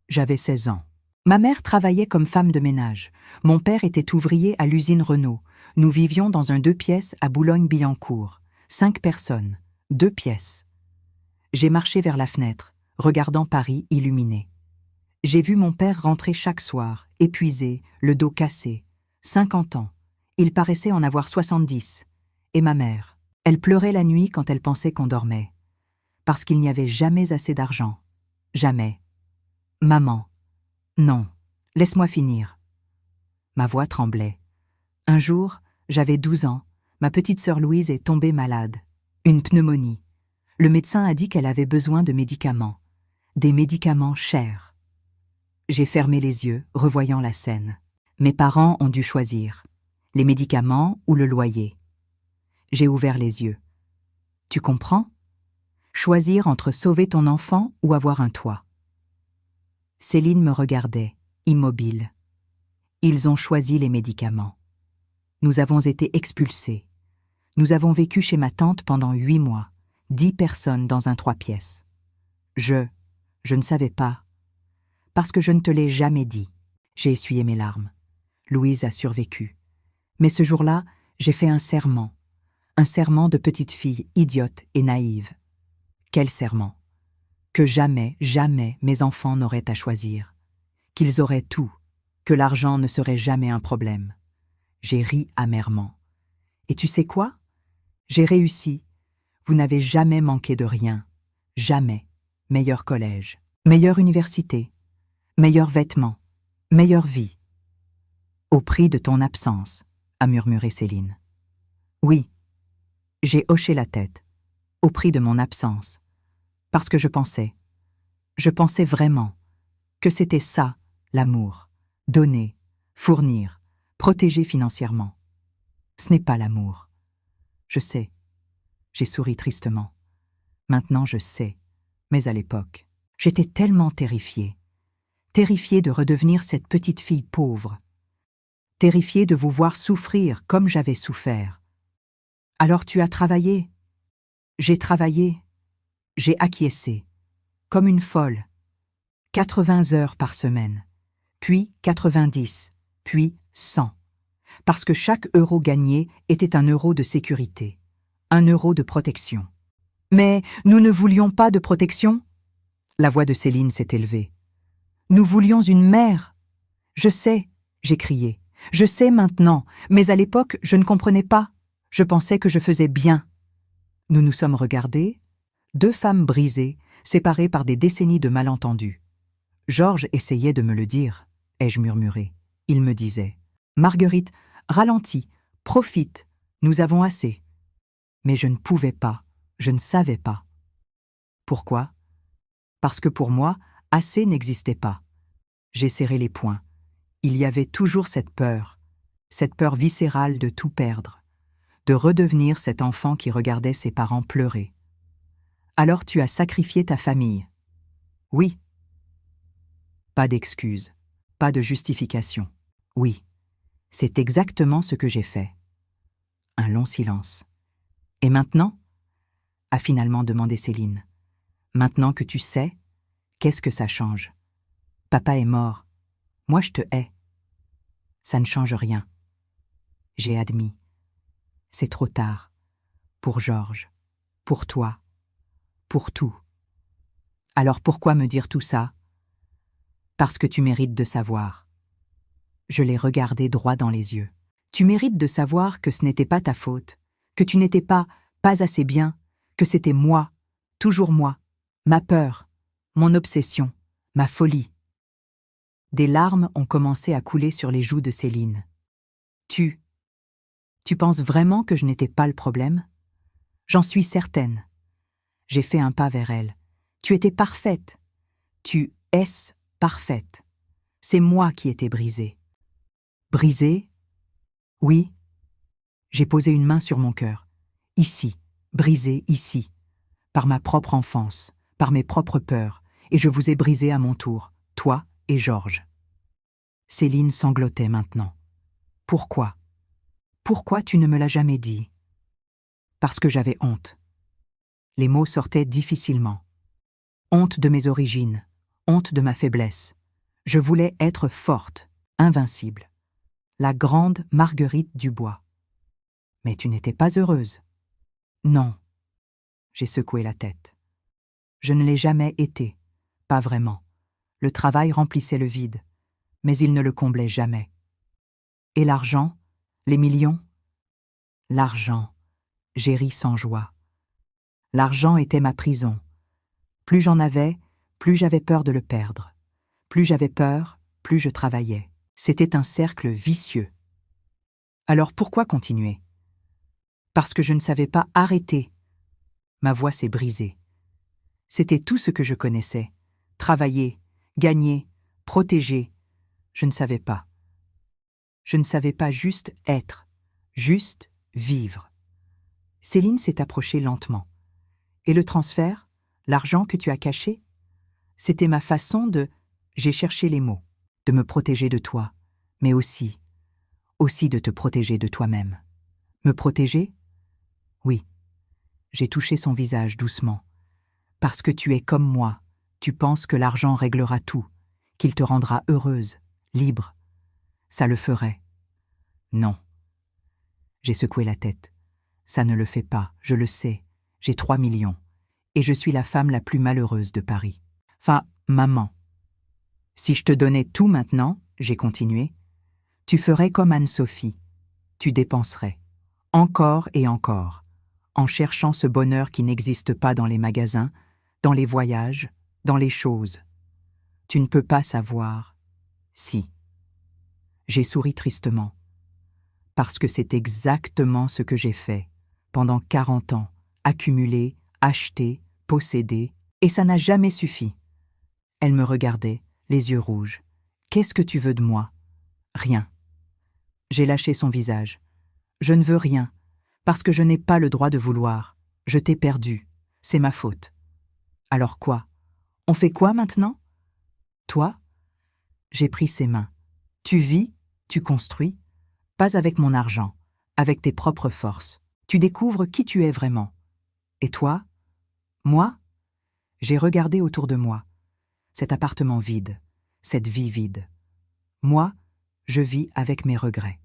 J'avais 16 ans. Ma mère travaillait comme femme de ménage. Mon père était ouvrier à l'usine Renault. Nous vivions dans un 2 pièces à Boulogne-Billancourt. 5 personnes. 2 pièces. J'ai marché vers la fenêtre, regardant Paris illuminé. J'ai vu mon père rentrer chaque soir, épuisé, le dos cassé. 50 ans. Il paraissait en avoir 70. Et ma mère. Elle pleurait la nuit quand elle pensait qu'on dormait. Parce qu'il n'y avait jamais assez d'argent. Jamais. Maman. Non. Laisse-moi finir. Ma voix tremblait. Un jour, j'avais 12 ans. Ma petite sœur Louise est tombée malade. Une pneumonie. Le médecin a dit qu'elle avait besoin de médicaments. Des médicaments chers. J'ai fermé les yeux, revoyant la scène. Mes parents ont dû choisir, les médicaments ou le loyer. J'ai ouvert les yeux. Tu comprends? Choisir entre sauver ton enfant ou avoir un toit. Céline me regardait, immobile. Ils ont choisi les médicaments. Nous avons été expulsés. Nous avons vécu chez ma tante pendant 8 mois, 10 personnes dans un 3 pièces. Je ne savais pas. Parce que je ne te l'ai jamais dit. J'ai essuyé mes larmes. Louise a survécu. Mais ce jour-là, j'ai fait un serment de petite fille idiote et naïve. Quel serment? Que jamais, jamais mes enfants n'auraient à choisir. Qu'ils auraient tout, que l'argent ne serait jamais un problème. J'ai ri amèrement. Et tu sais quoi? J'ai réussi. Vous n'avez jamais manqué de rien. Jamais. Meilleur collège, meilleure université, meilleurs vêtements, meilleure vie. Au prix de ton absence, a murmuré Céline. Oui, j'ai hoché la tête, au prix de mon absence, parce que je pensais vraiment, que c'était ça, l'amour, donner, fournir, protéger financièrement. Ce n'est pas l'amour. Je sais, j'ai souri tristement. Maintenant je sais, mais à l'époque, j'étais tellement terrifiée de redevenir cette petite fille pauvre, terrifiée de vous voir souffrir comme j'avais souffert. Alors tu as travaillé. J'ai travaillé. J'ai acquiescé. Comme une folle. 80 heures par semaine. Puis 90. Puis 100. Parce que chaque euro gagné était un euro de sécurité. Un euro de protection. Mais nous ne voulions pas de protection? La voix de Céline s'est élevée. Nous voulions une mère. Je sais, j'ai crié. Je sais maintenant, mais à l'époque, je ne comprenais pas. Je pensais que je faisais bien. Nous nous sommes regardés, 2 femmes brisées, séparées par des décennies de malentendus. Georges essayait de me le dire, ai-je murmuré. Il me disait « Marguerite, ralentis, profite, nous avons assez. » Mais je ne pouvais pas, je ne savais pas. Pourquoi? Parce que pour moi, assez n'existait pas. J'ai serré les poings. Il y avait toujours cette peur viscérale de tout perdre, de redevenir cet enfant qui regardait ses parents pleurer. Alors tu as sacrifié ta famille. Oui. Pas d'excuses, pas de justification. Oui, c'est exactement ce que j'ai fait. Un long silence. Et maintenant? A finalement demandé Céline. Maintenant que tu sais, qu'est-ce que ça change? Papa est mort. Moi je te hais. Ça ne change rien. J'ai admis. C'est trop tard. Pour Georges. Pour toi. Pour tout. Alors pourquoi me dire tout ça? Parce que tu mérites de savoir. Je l'ai regardé droit dans les yeux. Tu mérites de savoir que ce n'était pas ta faute, que tu n'étais pas assez bien, que c'était moi, toujours moi, ma peur, mon obsession, ma folie. Des larmes ont commencé à couler sur les joues de Céline. Tu penses vraiment que je n'étais pas le problème? J'en suis certaine. J'ai fait un pas vers elle. Tu étais parfaite. Tu es parfaite. C'est moi qui étais brisée. Brisée? Oui. J'ai posé une main sur mon cœur. Ici, brisée ici. Par ma propre enfance, par mes propres peurs, et je vous ai brisé à mon tour, toi et Georges. Céline sanglotait maintenant. Pourquoi? Pourquoi tu ne me l'as jamais dit? Parce que j'avais honte. Les mots sortaient difficilement. Honte de mes origines, honte de ma faiblesse. Je voulais être forte, invincible. La grande Marguerite Dubois. Mais tu n'étais pas heureuse. Non. J'ai secoué la tête. Je ne l'ai jamais été, pas vraiment. Le travail remplissait le vide, mais il ne le comblait jamais. Et l'argent? Les millions? L'argent. J'ai ri sans joie. L'argent était ma prison. Plus j'en avais, plus j'avais peur de le perdre. Plus j'avais peur, plus je travaillais. C'était un cercle vicieux. Alors pourquoi continuer? Parce que je ne savais pas arrêter. Ma voix s'est brisée. C'était tout ce que je connaissais. travailler, gagner, protéger. Je ne savais pas. Je ne savais pas juste être, juste vivre. Céline s'est approchée lentement. Et le transfert, l'argent que tu as caché, c'était ma façon de... J'ai cherché les mots, de me protéger de toi, mais aussi de te protéger de toi-même. Me protéger? Oui. J'ai touché son visage doucement. Parce que tu es comme moi, tu penses que l'argent réglera tout, qu'il te rendra heureuse, libre. Ça le ferait. Non. J'ai secoué la tête. Ça ne le fait pas, je le sais. J'ai 3 millions. Et je suis la femme la plus malheureuse de Paris. Enfin, maman. Si je te donnais tout maintenant, j'ai continué, tu ferais comme Anne-Sophie. Tu dépenserais. Encore et encore. En cherchant ce bonheur qui n'existe pas dans les magasins, dans les voyages, dans les choses. Tu ne peux pas savoir. Si. J'ai souri tristement. Parce que c'est exactement ce que j'ai fait, pendant 40 ans, accumuler, acheter, posséder, et ça n'a jamais suffi. Elle me regardait, les yeux rouges. Qu'est-ce que tu veux de moi? Rien. J'ai lâché son visage. Je ne veux rien, parce que je n'ai pas le droit de vouloir. Je t'ai perdu. C'est ma faute. Alors quoi? On fait quoi maintenant? Toi? J'ai pris ses mains. Tu vis, tu construis, pas avec mon argent, avec tes propres forces. Tu découvres qui tu es vraiment. Et toi? Moi? J'ai regardé autour de moi. Cet appartement vide, cette vie vide. Moi, je vis avec mes regrets.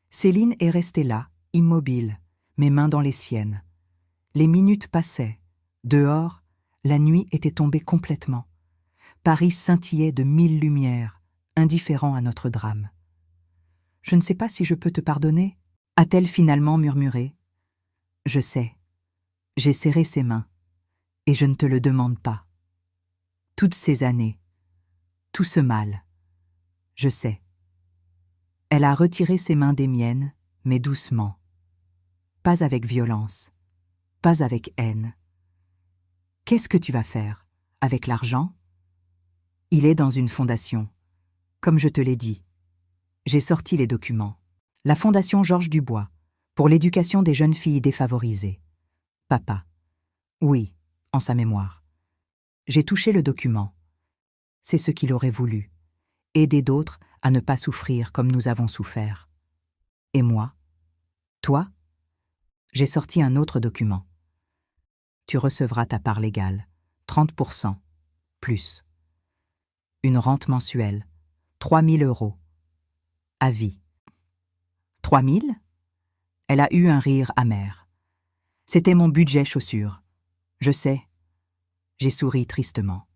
Céline est restée là, immobile, mes mains dans les siennes. Les minutes passaient. Dehors, la nuit était tombée complètement. Paris scintillait de 1000 lumières, indifférent à notre drame. « Je ne sais pas si je peux te pardonner » a-t-elle finalement murmuré. « Je sais. » J'ai serré ses mains. « Et je ne te le demande pas. » Toutes ces années, tout ce mal, je sais. Elle a retiré ses mains des miennes, mais doucement. Pas avec violence, pas avec haine. Qu'est-ce que tu vas faire? Avec l'argent? Il est dans une fondation. Comme je te l'ai dit. J'ai sorti les documents. La fondation Georges Dubois, pour l'éducation des jeunes filles défavorisées. Papa. Oui, en sa mémoire. J'ai touché le document. C'est ce qu'il aurait voulu. Aider d'autres à ne pas souffrir comme nous avons souffert. Et moi? Toi? J'ai sorti un autre document. Tu recevras ta part légale, 30%, plus. Une rente mensuelle, 3 000 €. À vie. 3 000? Elle a eu un rire amer. C'était mon budget chaussures. Je sais. J'ai souri tristement.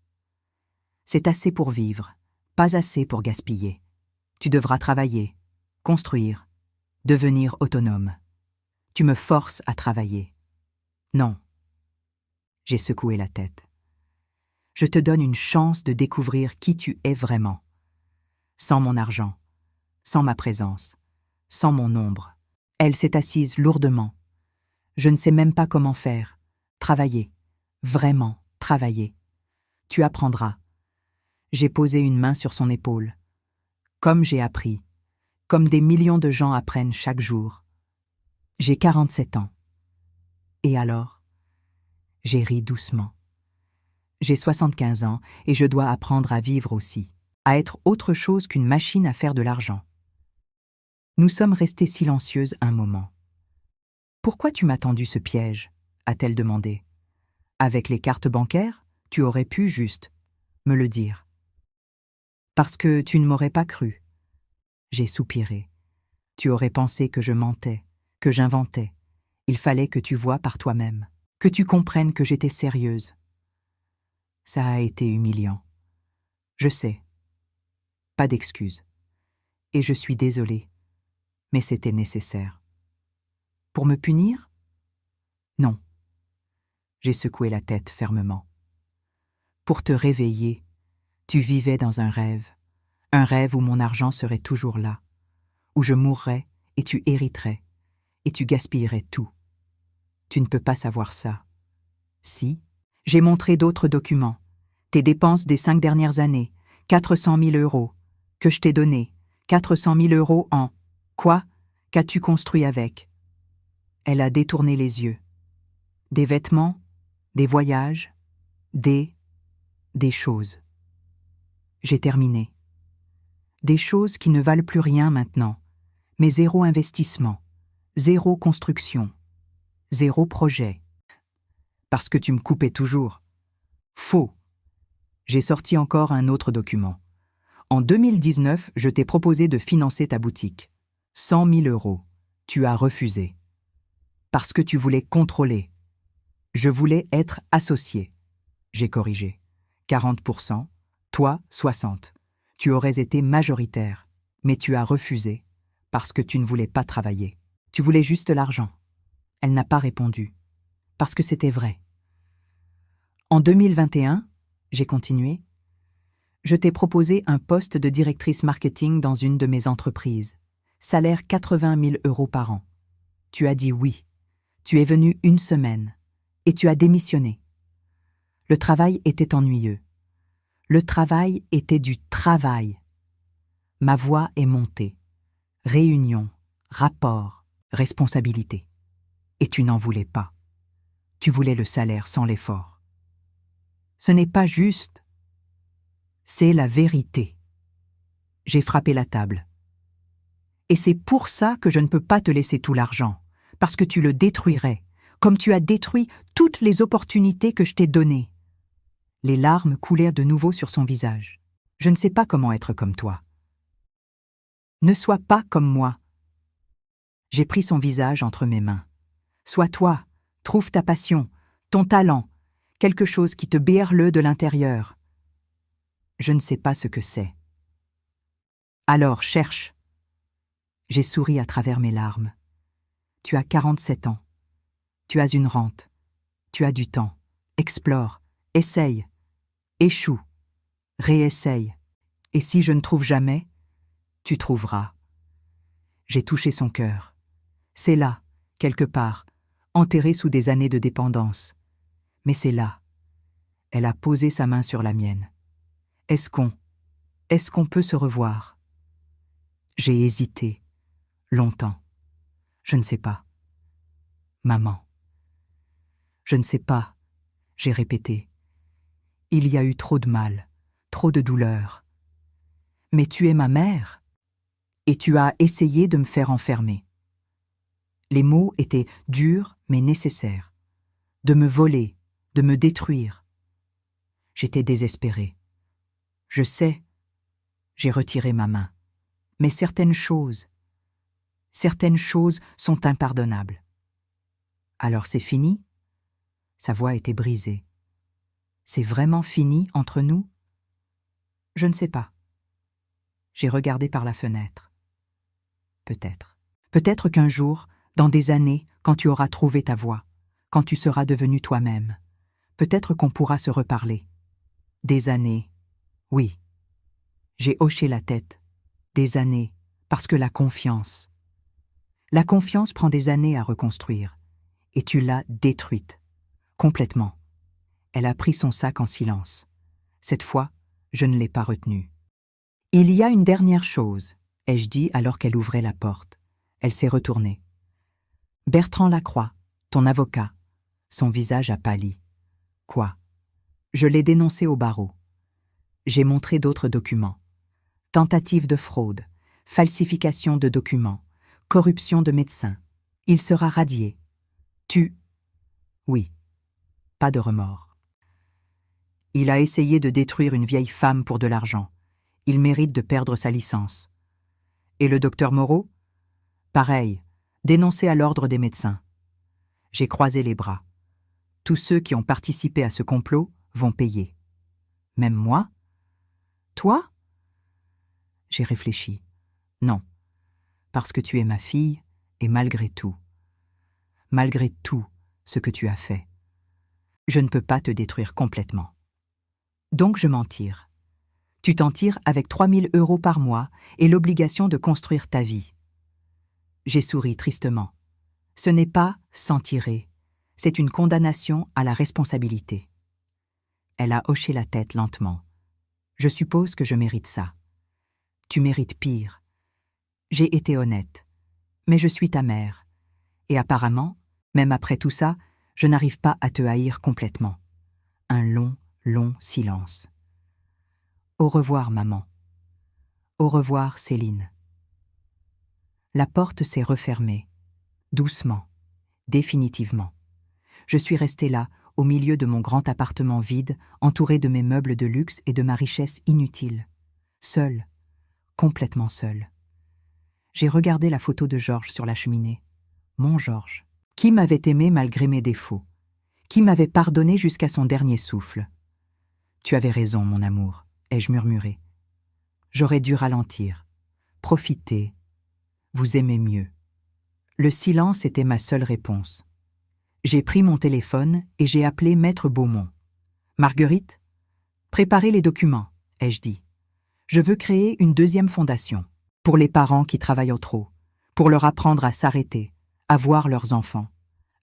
C'est assez pour vivre, pas assez pour gaspiller. Tu devras travailler, construire, devenir autonome. Tu me forces à travailler. Non. J'ai secoué la tête. Je te donne une chance de découvrir qui tu es vraiment. Sans mon argent, sans ma présence, sans mon ombre. Elle s'est assise lourdement. Je ne sais même pas comment faire. Travailler. Vraiment travailler. Tu apprendras. J'ai posé une main sur son épaule. Comme j'ai appris. Comme des millions de gens apprennent chaque jour. J'ai 47 ans. Et alors? J'ai ri doucement. J'ai 75 ans et je dois apprendre à vivre aussi, à être autre chose qu'une machine à faire de l'argent. Nous sommes restés silencieuses un moment. « Pourquoi tu m'as tendu ce piège ?» a-t-elle demandé. « Avec les cartes bancaires, tu aurais pu juste me le dire. »« Parce que tu ne m'aurais pas cru. » J'ai soupiré. « Tu aurais pensé que je mentais, que j'inventais. Il fallait que tu voies par toi-même, que tu comprennes que j'étais sérieuse. » Ça a été humiliant. Je sais. Pas d'excuses. Et je suis désolée. Mais c'était nécessaire. Pour me punir? Non. J'ai secoué la tête fermement. Pour te réveiller, tu vivais dans un rêve où mon argent serait toujours là, où je mourrais et tu hériterais, et tu gaspillerais tout. Tu ne peux pas savoir ça. Si, j'ai montré d'autres documents, Tes dépenses des 5 dernières années, 400 000 euros, que je t'ai donné, 400 000 euros en... Quoi? Qu'as-tu construit avec? Elle a détourné les yeux. Des vêtements, des voyages, des choses. J'ai terminé. Des choses qui ne valent plus rien maintenant, mais zéro investissement, zéro construction, zéro projet. Parce que tu me coupais toujours. Faux. J'ai sorti encore un autre document. En 2019, je t'ai proposé de financer ta boutique. 100 000 euros. Tu as refusé. Parce que tu voulais contrôler. Je voulais être associé. J'ai corrigé. 40%, toi 60%. Tu aurais été majoritaire, mais tu as refusé, parce que tu ne voulais pas travailler. Tu voulais juste l'argent. Elle n'a pas répondu, parce que c'était vrai. En 2021, j'ai continué, je t'ai proposé un poste de directrice marketing dans une de mes entreprises. Salaire 80 000 euros par an. Tu as dit oui. Tu es venu une semaine. Et tu as démissionné. Le travail était ennuyeux. Le travail était du travail. Ma voix est montée. Réunion, rapport, responsabilité. Et tu n'en voulais pas. Tu voulais le salaire sans l'effort. Ce n'est pas juste. C'est la vérité. J'ai frappé la table. Et c'est pour ça que je ne peux pas te laisser tout l'argent, parce que tu le détruirais, comme tu as détruit toutes les opportunités que je t'ai données. Les larmes coulèrent de nouveau sur son visage. Je ne sais pas comment être comme toi. Ne sois pas comme moi. J'ai pris son visage entre mes mains. Sois toi, trouve ta passion, ton talent, quelque chose qui te berle de l'intérieur. Je ne sais pas ce que c'est. Alors cherche. J'ai souri à travers mes larmes. Tu as 47 ans. Tu as une rente. Tu as du temps. Explore. Essaye. Échoue. Réessaye. Et si je ne trouve jamais, tu trouveras. J'ai touché son cœur. C'est là, quelque part, enterré sous des années de dépendance. Mais c'est là. Elle a posé sa main sur la mienne. Est-ce qu'on peut se revoir? J'ai hésité. Longtemps. Je ne sais pas. Maman. Je ne sais pas, j'ai répété. Il y a eu trop de mal, trop de douleur. Mais tu es ma mère, et tu as essayé de me faire enfermer. Les mots étaient durs mais nécessaires. De me voler, de me détruire. J'étais désespérée. Je sais, j'ai retiré ma main. Mais certaines choses sont impardonnables. Alors c'est fini? Sa voix était brisée. C'est vraiment fini entre nous? Je ne sais pas. J'ai regardé par la fenêtre. Peut-être. Peut-être qu'un jour, dans des années, quand tu auras trouvé ta voie, quand tu seras devenu toi-même, peut-être qu'on pourra se reparler. Des années, oui. J'ai hoché la tête. Des années, parce que la confiance prend des années à reconstruire. Et tu l'as détruite. Complètement. Elle a pris son sac en silence. Cette fois, je ne l'ai pas retenue. Il y a une dernière chose, ai-je dit alors qu'elle ouvrait la porte. Elle s'est retournée. Bertrand Lacroix, ton avocat. Son visage a pâli. Quoi? Je l'ai dénoncé au barreau. J'ai montré d'autres documents. Tentative de fraude, falsification de documents, corruption de médecins. Il sera radié. Oui. Pas de remords. Il a essayé de détruire une vieille femme pour de l'argent. Il mérite de perdre sa licence. Et le docteur Moreau? Pareil, dénoncé à l'ordre des médecins. J'ai croisé les bras. Tous ceux qui ont participé à ce complot vont payer. Même moi? Toi? J'ai réfléchi. Non, parce que tu es ma fille, et malgré tout ce que tu as fait, je ne peux pas te détruire complètement. Donc je m'en tire. Tu t'en tires avec 3 000 euros par mois et l'obligation de construire ta vie. J'ai souri tristement. Ce n'est pas s'en tirer, c'est une condamnation à la responsabilité. Elle a hoché la tête lentement. Je suppose que je mérite ça. Tu mérites pire. J'ai été honnête. Mais je suis ta mère. Et apparemment, même après tout ça, je n'arrive pas à te haïr complètement. Un long, long silence. Au revoir, maman. Au revoir, Céline. La porte s'est refermée, doucement, définitivement. Je suis restée là, au milieu de mon grand appartement vide, entouré de mes meubles de luxe et de ma richesse inutile. Seule, complètement seule. J'ai regardé la photo de Georges sur la cheminée. Mon Georges, qui m'avait aimé malgré mes défauts, qui m'avait pardonné jusqu'à son dernier souffle. Tu avais raison, mon amour, ai-je murmuré. J'aurais dû ralentir, profiter, vous aimer mieux. Le silence était ma seule réponse. J'ai pris mon téléphone et j'ai appelé Maître Beaumont. Marguerite, préparez les documents, ai-je dit. Je veux créer une deuxième fondation, pour les parents qui travaillent trop, pour leur apprendre à s'arrêter, à voir leurs enfants,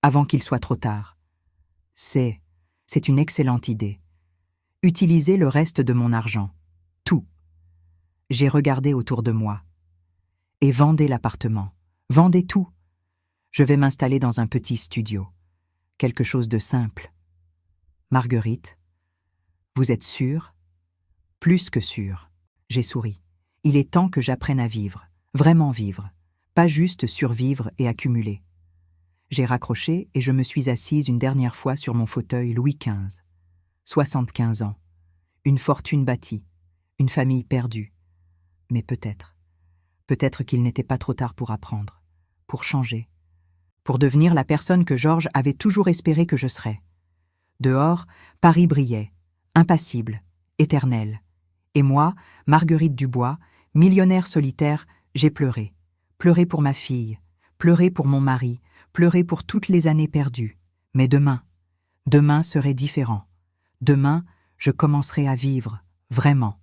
avant qu'il soit trop tard. C'est une excellente idée. Utiliser le reste de mon argent. Tout. J'ai regardé autour de moi. Et vendez l'appartement. Vendez tout. Je vais m'installer dans un petit studio. Quelque chose de simple. Marguerite, vous êtes sûre? Plus que sûre. J'ai souri. Il est temps que j'apprenne à vivre. Vraiment vivre. Pas juste survivre et accumuler. J'ai raccroché et je me suis assise une dernière fois sur mon fauteuil Louis XV. 75 ans. Une fortune bâtie. Une famille perdue. Mais peut-être qu'il n'était pas trop tard pour apprendre, pour changer, pour devenir la personne que Georges avait toujours espéré que je serais. Dehors, Paris brillait, impassible, éternel. Et moi, Marguerite Dubois, millionnaire solitaire, j'ai pleuré. Pleuré pour ma fille, pleuré pour mon mari, pleuré pour toutes les années perdues. Mais demain serait différent. Demain, je commencerai à vivre, vraiment.